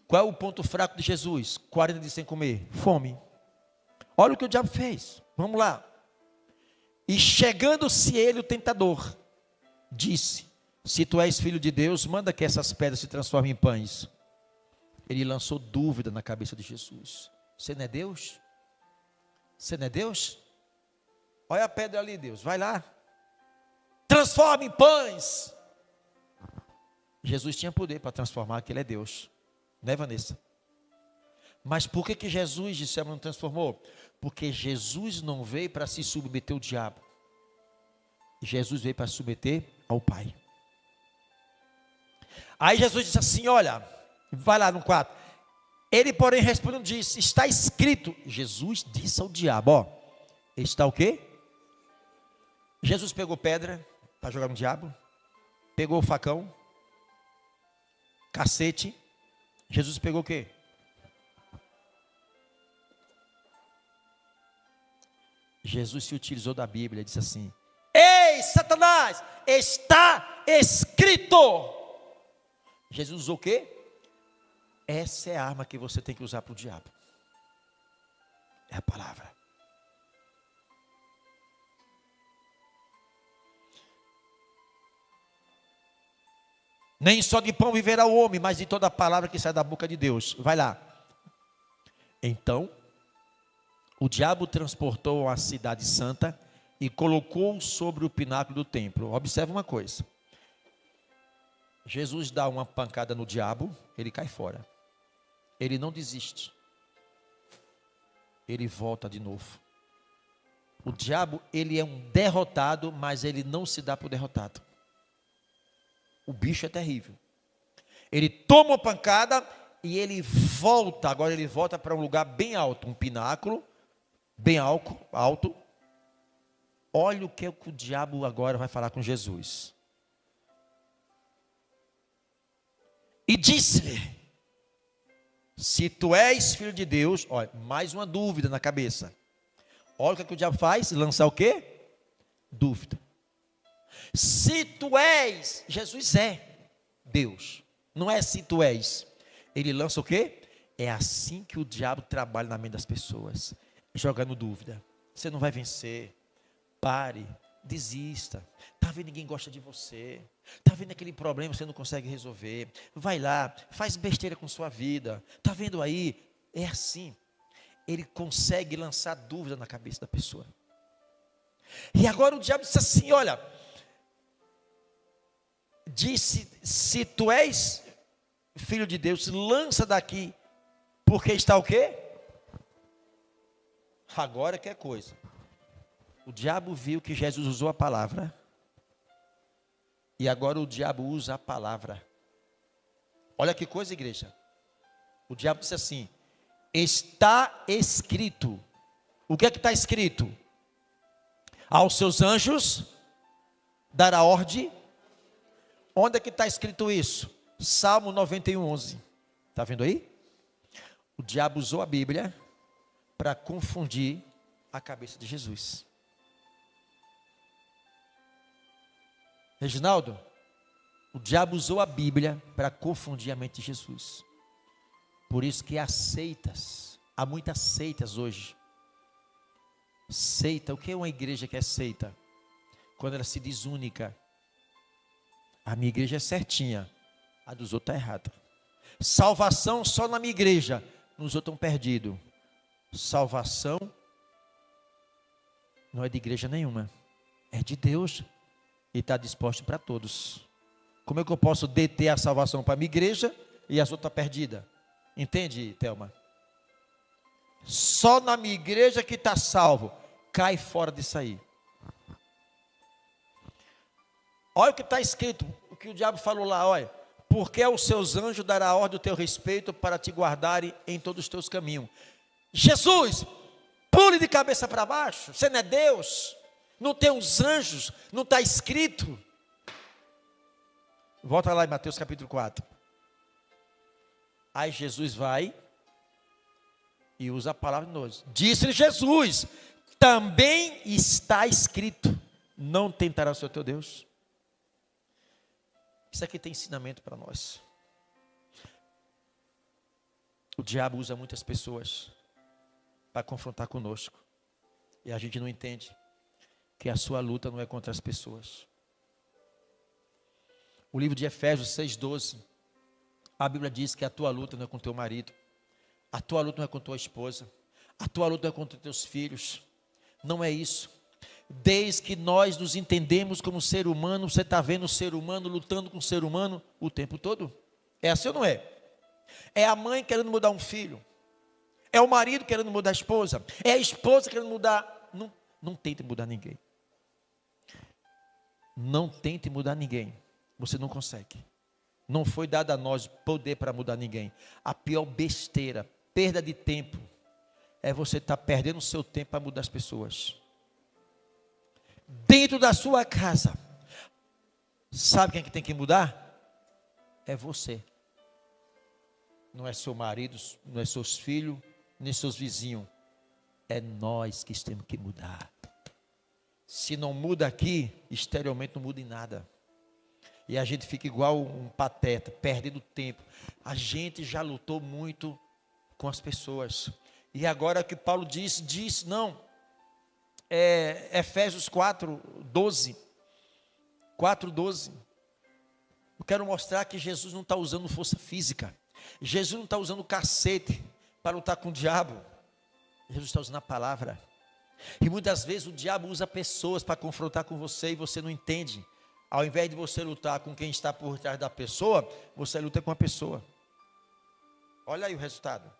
S1: Qual é o ponto fraco de Jesus? 40 dias sem comer. Fome. Olha o que o diabo fez. Vamos lá. E chegando-se ele, o tentador, disse: se tu és filho de Deus, manda que essas pedras se transformem em pães. Ele lançou dúvida na cabeça de Jesus. Você não é Deus? Você não é Deus? Olha a pedra ali, Deus. Vai lá. Transforma em pães. Jesus tinha poder para transformar, que ele é Deus. Né, Vanessa? Mas por que Jesus disse não transformou? Porque Jesus não veio para se submeter ao diabo. Jesus veio para se submeter ao Pai. Aí Jesus disse assim, olha, vai lá no 4. Ele, porém, respondendo, disse, está escrito. Jesus disse ao diabo, ó, está o quê? Jesus pegou pedra para jogar no diabo, pegou o facão, cacete. Jesus pegou o quê? Jesus se utilizou da Bíblia, disse assim: ei, Satanás, está escrito. Jesus usou o quê? Essa é a arma que você tem que usar para o diabo. É a palavra. Nem só de pão viverá o homem, mas de toda a palavra que sai da boca de Deus. Vai lá. Então, o diabo transportou a cidade santa e colocou sobre o pináculo do templo. Observe uma coisa. Jesus dá uma pancada no diabo, ele cai fora. Ele não desiste. Ele volta de novo. O diabo, ele é um derrotado, mas ele não se dá por derrotado. O bicho é terrível. Ele toma uma pancada e ele volta. Agora ele volta para um lugar bem alto, um pináculo, bem alto. Olha o que o diabo agora vai falar com Jesus. E disse-lhe: se tu és filho de Deus, olha, mais uma dúvida na cabeça. Olha o que o diabo faz, lançar o quê? Dúvida. Se tu és, Jesus é Deus, não é se tu és. Ele lança o quê? É assim que o diabo trabalha na mente das pessoas, jogando dúvida. Você não vai vencer, pare, desista. Está vendo, ninguém gosta de você. Está vendo aquele problema, você não consegue resolver. Vai lá, faz besteira com sua vida. Está vendo aí? É assim. Ele consegue lançar dúvida na cabeça da pessoa. E agora o diabo disse assim, olha, disse, se tu és filho de Deus, lança daqui, porque está o quê? Agora que é coisa. O diabo viu que Jesus usou a palavra, e agora o diabo usa a palavra. Olha que coisa, igreja. O diabo disse assim, está escrito. O que é que está escrito? Aos seus anjos dará ordem. Onde é que está escrito isso? Salmo 91, 11. Está vendo aí? O diabo usou a Bíblia para confundir a cabeça de Jesus. Reginaldo, o diabo usou a Bíblia para confundir a mente de Jesus. Por isso que há seitas, há muitas seitas hoje. Seita, o que é uma igreja que é seita? Quando ela se diz única. A minha igreja é certinha, a dos outros está errada. Salvação só na minha igreja, nos outros estão perdidos. Salvação não é de igreja nenhuma, é de Deus e está disposto para todos. Como é que eu posso deter a salvação para a minha igreja e as outras perdidas? Entende, Thelma? Só na minha igreja que está salvo, cai fora disso aí. Olha o que está escrito, o que o diabo falou lá, olha. Porque aos seus anjos dará ordem do teu respeito para te guardarem em todos os teus caminhos. Jesus, pule de cabeça para baixo, você não é Deus, não tem os anjos, não está escrito. Volta lá em Mateus capítulo 4. Aí Jesus vai e usa a palavra de nós. Disse-lhe Jesus, também está escrito, não tentará o Senhor teu Deus. Isso aqui tem ensinamento para nós. O diabo usa muitas pessoas para confrontar conosco. E a gente não entende que a sua luta não é contra as pessoas. O livro de Efésios 6,12, a Bíblia diz que a tua luta não é com teu marido, a tua luta não é com tua esposa, a tua luta não é contra teus filhos. Não é isso. Desde que nós nos entendemos como ser humano, você está vendo o ser humano lutando com o ser humano o tempo todo? É assim ou não é? É a mãe querendo mudar um filho, é o marido querendo mudar a esposa, é a esposa querendo mudar. Não tente mudar ninguém. Não tente mudar ninguém. Você não consegue. Não foi dado a nós poder para mudar ninguém. A pior besteira, perda de tempo, é você estar perdendo o seu tempo para mudar as pessoas. Dentro da sua casa, sabe quem é que tem que mudar? É você. Não é seu marido, não é seus filhos, nem seus vizinhos. É nós que temos que mudar. Se não muda aqui, exteriormente não muda em nada. E a gente fica igual um pateta, perdendo tempo. A gente já lutou muito com as pessoas. E agora que Paulo diz não. Efésios 4:12. Eu quero mostrar que Jesus não está usando força física. Jesus não está usando cacete para lutar com o diabo. Jesus está usando a palavra. E muitas vezes o diabo usa pessoas para confrontar com você e você não entende. Ao invés de você lutar com quem está por trás da pessoa, você luta com a pessoa. Olha aí o resultado.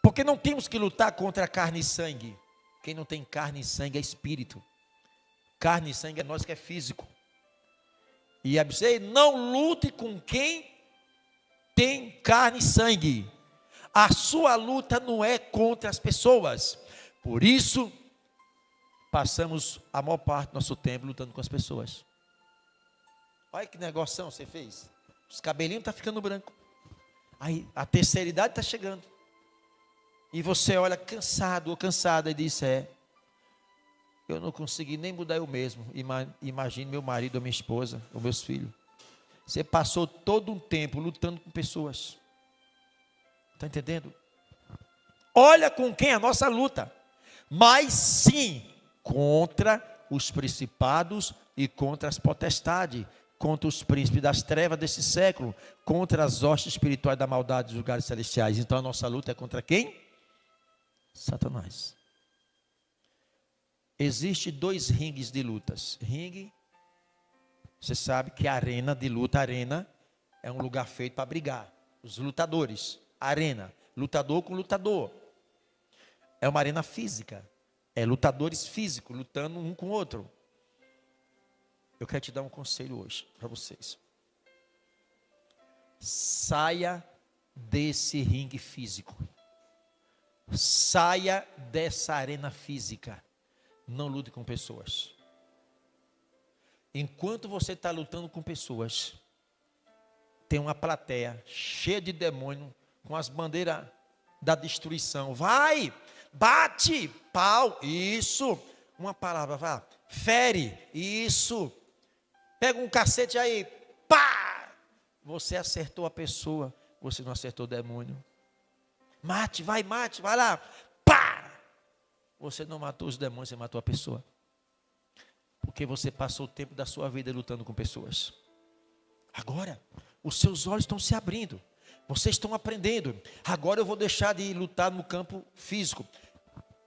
S1: Porque não temos que lutar contra carne e sangue. Quem não tem carne e sangue é espírito. Carne e sangue é nós que é físico. E a Bíblia diz, não lute com quem tem carne e sangue. A sua luta não é contra as pessoas. Por isso, passamos a maior parte do nosso tempo lutando com as pessoas. Olha que negoção você fez. Os cabelinhos estão ficando branco. Aí a terceira idade está chegando. E você olha cansado ou cansada e diz, eu não consegui nem mudar eu mesmo. Imagine meu marido ou minha esposa, ou meus filhos. Você passou todo um tempo lutando com pessoas. Está entendendo? Olha com quem é a nossa luta. Mas sim, contra os principados e contra as potestades, contra os príncipes das trevas desse século, contra as hostes espirituais da maldade dos lugares celestiais. Então a nossa luta é contra quem? Satanás. Existem 2 ringues de lutas. Ringue, você sabe que a arena de luta, arena, é um lugar feito para brigar. Os lutadores, arena, lutador com lutador. É uma arena física. É lutadores físicos, lutando um com o outro. Eu quero te dar um conselho hoje, para vocês. Saia desse ringue físico. Saia dessa arena física. Não lute com pessoas. Enquanto você está lutando com pessoas, tem uma plateia cheia de demônio, com as bandeiras da destruição. Vai, bate, pau, isso. Uma palavra, vá, fere, isso. Pega um cacete aí, pá. Você acertou a pessoa, você não acertou o demônio. Mate, vai lá, pá. Você não matou os demônios, você matou a pessoa. Porque você passou o tempo da sua vida lutando com pessoas. Agora, os seus olhos estão se abrindo. Vocês estão aprendendo. Agora eu vou deixar de lutar no campo físico.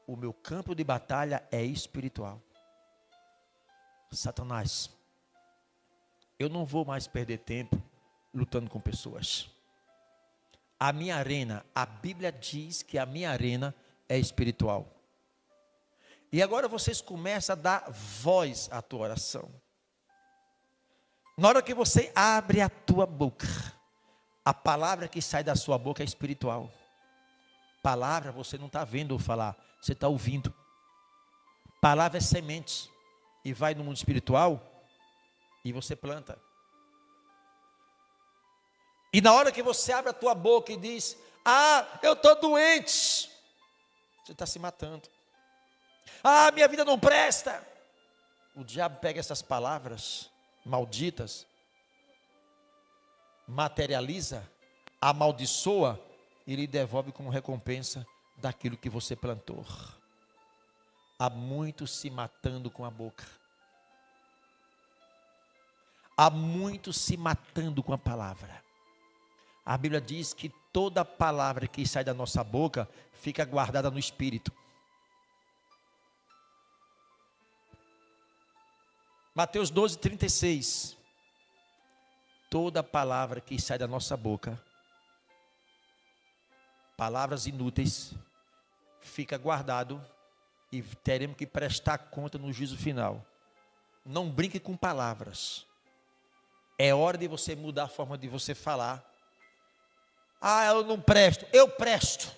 S1: O meu campo de batalha é espiritual. Satanás, eu não vou mais perder tempo lutando com pessoas. A minha arena, a Bíblia diz que a minha arena é espiritual. E agora vocês começam a dar voz à tua oração. Na hora que você abre a tua boca, a palavra que sai da sua boca é espiritual. Palavra você não está vendo eu falar, você está ouvindo. Palavra é semente. E vai no mundo espiritual e você planta. E na hora que você abre a tua boca e diz, eu estou doente, você está se matando. Minha vida não presta. O diabo pega essas palavras malditas, materializa, amaldiçoa e lhe devolve como recompensa daquilo que você plantou. Há muitos se matando com a boca. Há muitos se matando com a palavra. A Bíblia diz que toda palavra que sai da nossa boca fica guardada no espírito. Mateus 12:36. Toda palavra que sai da nossa boca, palavras inúteis, fica guardado e teremos que prestar conta no juízo final. Não brinque com palavras. É hora de você mudar a forma de você falar. Eu não presto. Eu presto.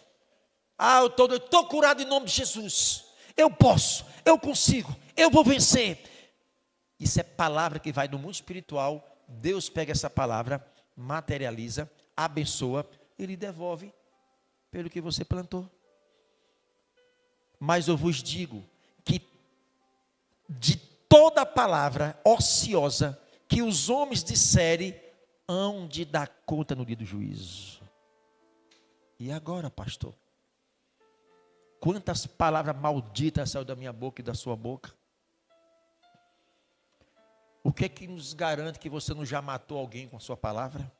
S1: Eu estou curado em nome de Jesus. Eu posso, eu consigo, eu vou vencer. Isso é palavra que vai no mundo espiritual. Deus pega essa palavra, materializa, abençoa e lhe devolve pelo que você plantou. Mas eu vos digo que de toda palavra ociosa que os homens disserem, hão de dar conta no dia do juízo. E agora, pastor? Quantas palavras malditas saíram da minha boca e da sua boca? O que é que nos garante que você não já matou alguém com a sua palavra?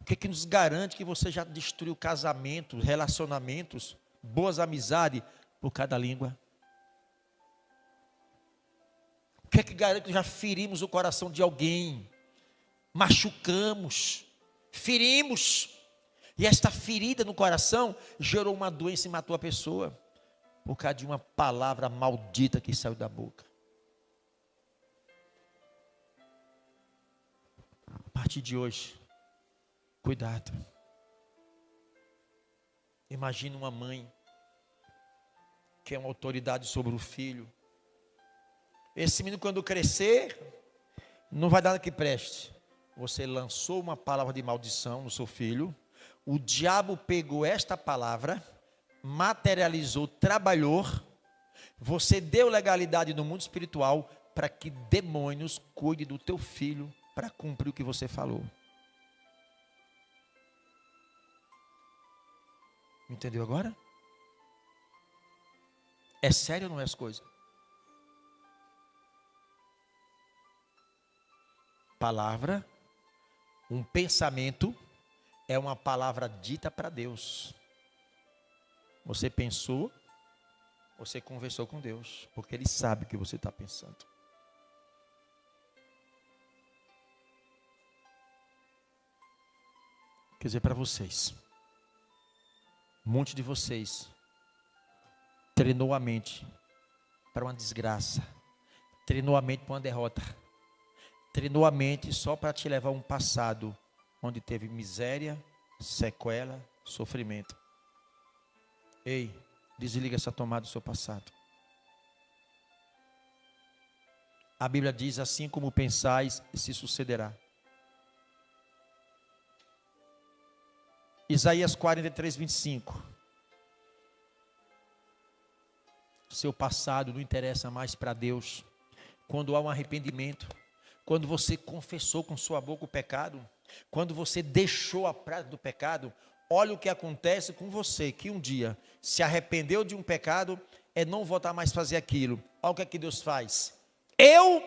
S1: O que é que nos garante que você já destruiu casamentos, relacionamentos, boas amizades por cada língua? O que é que garante que já ferimos o coração de alguém? Machucamos, ferimos. E esta ferida no coração gerou uma doença e matou a pessoa. Por causa de uma palavra maldita que saiu da boca. A partir de hoje, cuidado. Imagina uma mãe que é uma autoridade sobre o filho. Esse menino, quando crescer, não vai dar nada que preste. Você lançou uma palavra de maldição no seu filho. O diabo pegou esta palavra, materializou, trabalhou. Você deu legalidade no mundo espiritual para que demônios cuidem do teu filho para cumprir o que você falou. Entendeu agora? É sério ou não é as coisas? Palavra, um pensamento, é uma palavra dita para Deus. Você pensou, você conversou com Deus, porque Ele sabe o que você está pensando. Quer dizer para vocês, um monte de vocês treinou a mente para uma desgraça, treinou a mente para uma derrota, treinou a mente só para te levar a um passado onde teve miséria, sequela, sofrimento. Ei, desliga essa tomada do seu passado. A Bíblia diz: assim como pensais, se sucederá. Isaías 43, 25. Seu passado não interessa mais para Deus. Quando há um arrependimento, quando você confessou com sua boca o pecado, quando você deixou a prática do pecado, olha o que acontece com você, que um dia se arrependeu de um pecado, é não voltar mais a fazer aquilo. Olha o que é que Deus faz. Eu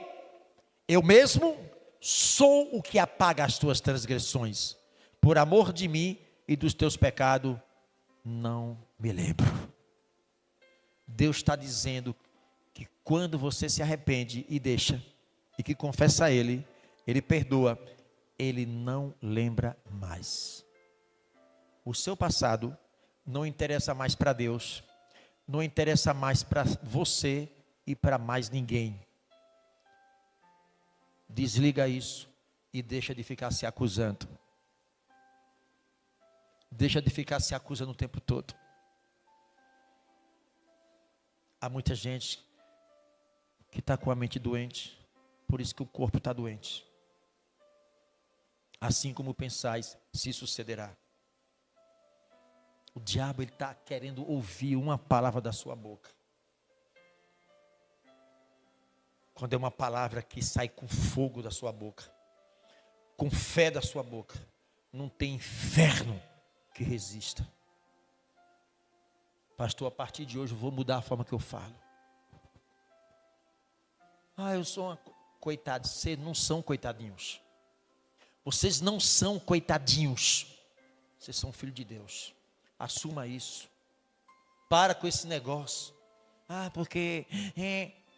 S1: mesmo sou o que apaga as tuas transgressões. Por amor de mim e dos teus pecados, não me lembro. Deus está dizendo que quando você se arrepende e deixa, e que confessa a Ele, Ele perdoa, Ele não lembra mais. O seu passado não interessa mais para Deus, não interessa mais para você e para mais ninguém. Desliga isso e deixa de ficar se acusando. Deixa de ficar se acusando o tempo todo. Há muita gente que está com a mente doente, por isso que o corpo está doente. Assim como pensais, se sucederá. O diabo está querendo ouvir uma palavra da sua boca. Quando é uma palavra que sai com fogo da sua boca, com fé da sua boca, não tem inferno que resista. Pastor, a partir de hoje eu vou mudar a forma que eu falo. Eu sou uma coitada. Vocês não são coitadinhos. Vocês não são coitadinhos. Vocês são filho de Deus. Assuma isso. Para com esse negócio.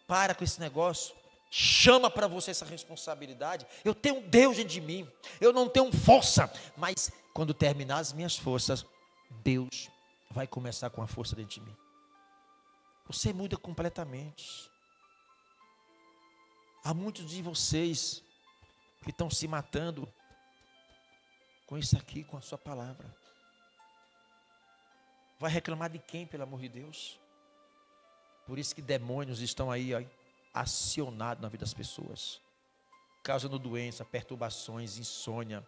S1: Para com esse negócio. Chama para você essa responsabilidade. Eu tenho um Deus dentro de mim. Eu não tenho força. Mas quando terminar as minhas forças, Deus vai começar com a força dentro de mim. Você muda completamente. Há muitos de vocês que estão se matando com isso aqui, com a sua palavra. Vai reclamar de quem, pelo amor de Deus? Por isso que demônios estão aí, acionados na vida das pessoas, causando doença, perturbações, insônia,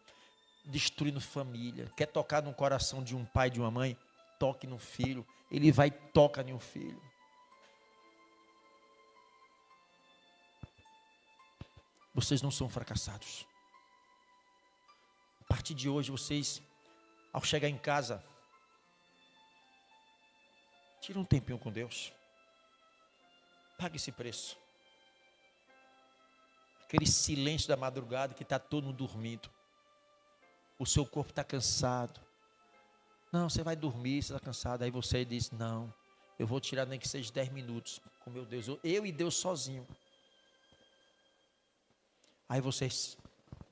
S1: destruindo família. Quer tocar no coração de um pai, de uma mãe? Toque no filho. Ele vai e toca em um filho. Vocês não são fracassados. A partir de hoje, vocês, ao chegar em casa, tira um tempinho com Deus. Pague esse preço. aquele silêncio da madrugada que está todo mundo dormindo. O seu corpo está cansado. Não, você vai dormir, você está cansado. Aí você diz, não, eu vou tirar nem que seja 10 minutos com meu Deus. Eu e Deus sozinho. Aí você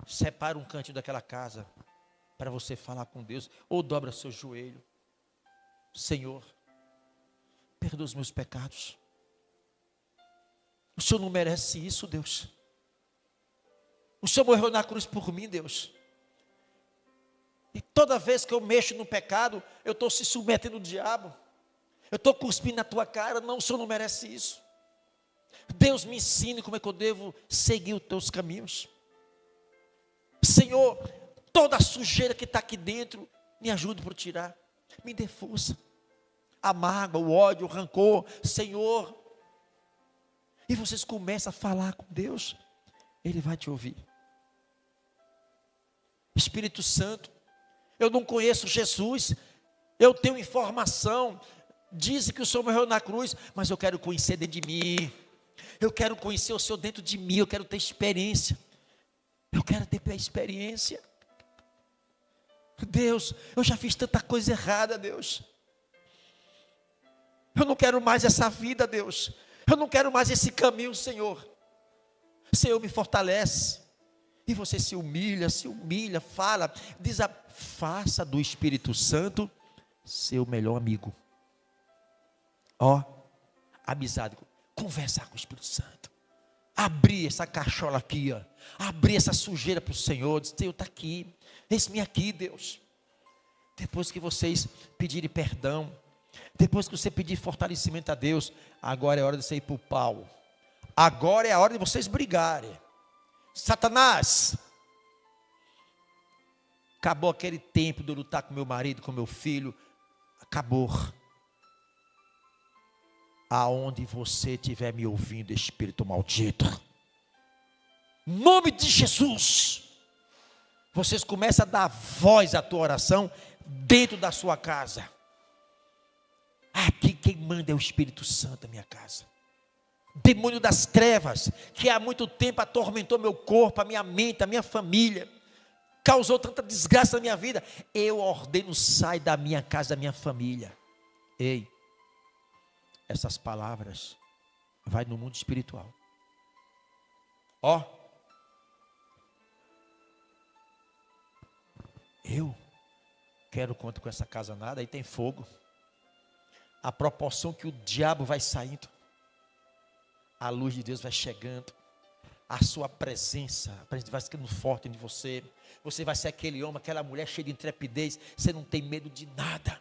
S1: separa um cantinho daquela casa para você falar com Deus. Ou dobra seu joelho. Senhor, perdoa os meus pecados. O Senhor não merece isso, Deus. O Senhor morreu na cruz por mim, Deus. E toda vez que eu mexo no pecado, eu estou se submetendo ao diabo. Eu estou cuspindo na tua cara. Não, o Senhor não merece isso. Deus me ensine como é que eu devo seguir os teus caminhos. Senhor, toda a sujeira que está aqui dentro, me ajude por tirar. Me dê força. A mágoa, o ódio, o rancor. Senhor. E vocês começam a falar com Deus. Ele vai te ouvir. Espírito Santo, eu não conheço Jesus, eu tenho informação, dizem que o Senhor morreu na cruz, mas eu quero conhecer dentro de mim, eu quero conhecer o Senhor dentro de mim, eu quero ter experiência, eu quero ter experiência. Deus, eu já fiz tanta coisa errada, Deus, eu não quero mais essa vida, Deus, eu não quero mais esse caminho, Senhor. Senhor, me fortalece. E você se humilha, fala, faça do Espírito Santo seu melhor amigo. Amizade, conversar com o Espírito Santo. Abrir essa cachola aqui, abrir essa sujeira para o Senhor. Dizer, Deus está aqui, eis-me aqui, Deus. Depois que vocês pedirem perdão, depois que você pedir fortalecimento a Deus, agora é hora de você ir para o pau. Agora é a hora de vocês brigarem. Satanás, acabou aquele tempo de eu lutar com meu marido, com meu filho. Acabou. Aonde você estiver me ouvindo, espírito maldito, em nome de Jesus, vocês começam a dar voz à tua oração dentro da sua casa. Aqui quem manda é o Espírito Santo na minha casa. Demônio das trevas, que há muito tempo atormentou meu corpo, a minha mente, a minha família, causou tanta desgraça na minha vida, eu ordeno, sai da minha casa, da minha família. Ei, essas palavras vai no mundo espiritual. Eu quero conta com essa casa nada, aí tem fogo. A proporção que o diabo vai saindo, a luz de Deus vai chegando, a sua presença vai ficando forte em você. Você vai ser aquele homem, aquela mulher cheia de intrepidez. Você não tem medo de nada.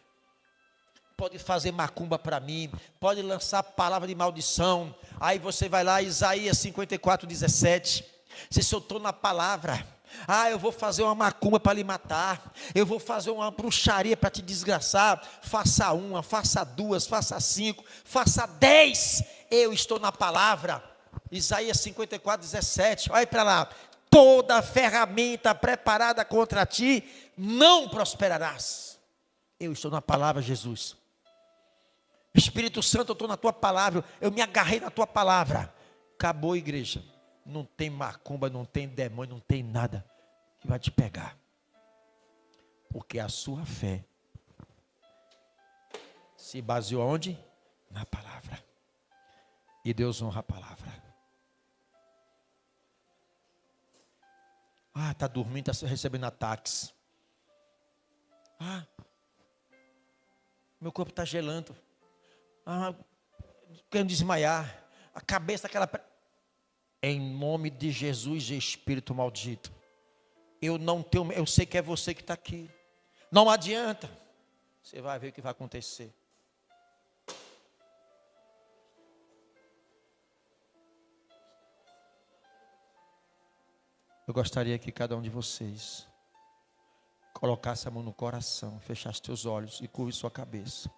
S1: Pode fazer macumba para mim, pode lançar palavra de maldição. Aí você vai lá, Isaías 54:17. Se eu estou na palavra, eu vou fazer uma macumba para lhe matar, eu vou fazer uma bruxaria para te desgraçar. Faça uma, faça duas, faça 5, faça 10. Eu estou na palavra. Isaías 54:17. Olha para lá. Toda ferramenta preparada contra ti não prosperarás. Eu estou na palavra, Jesus. Espírito Santo, eu estou na tua palavra. Eu me agarrei na tua palavra. Acabou, igreja. Não tem macumba, não tem demônio, não tem nada que vai te pegar. Porque a sua fé se baseou onde? Na palavra. E Deus honra a palavra. Está dormindo, está recebendo ataques. Meu corpo está gelando. Querendo desmaiar. A cabeça daquela... Em nome de Jesus, espírito maldito. Eu sei que é você que está aqui. Não adianta. Você vai ver o que vai acontecer. Eu gostaria que cada um de vocês colocasse a mão no coração, fechasse teus olhos e curve sua cabeça.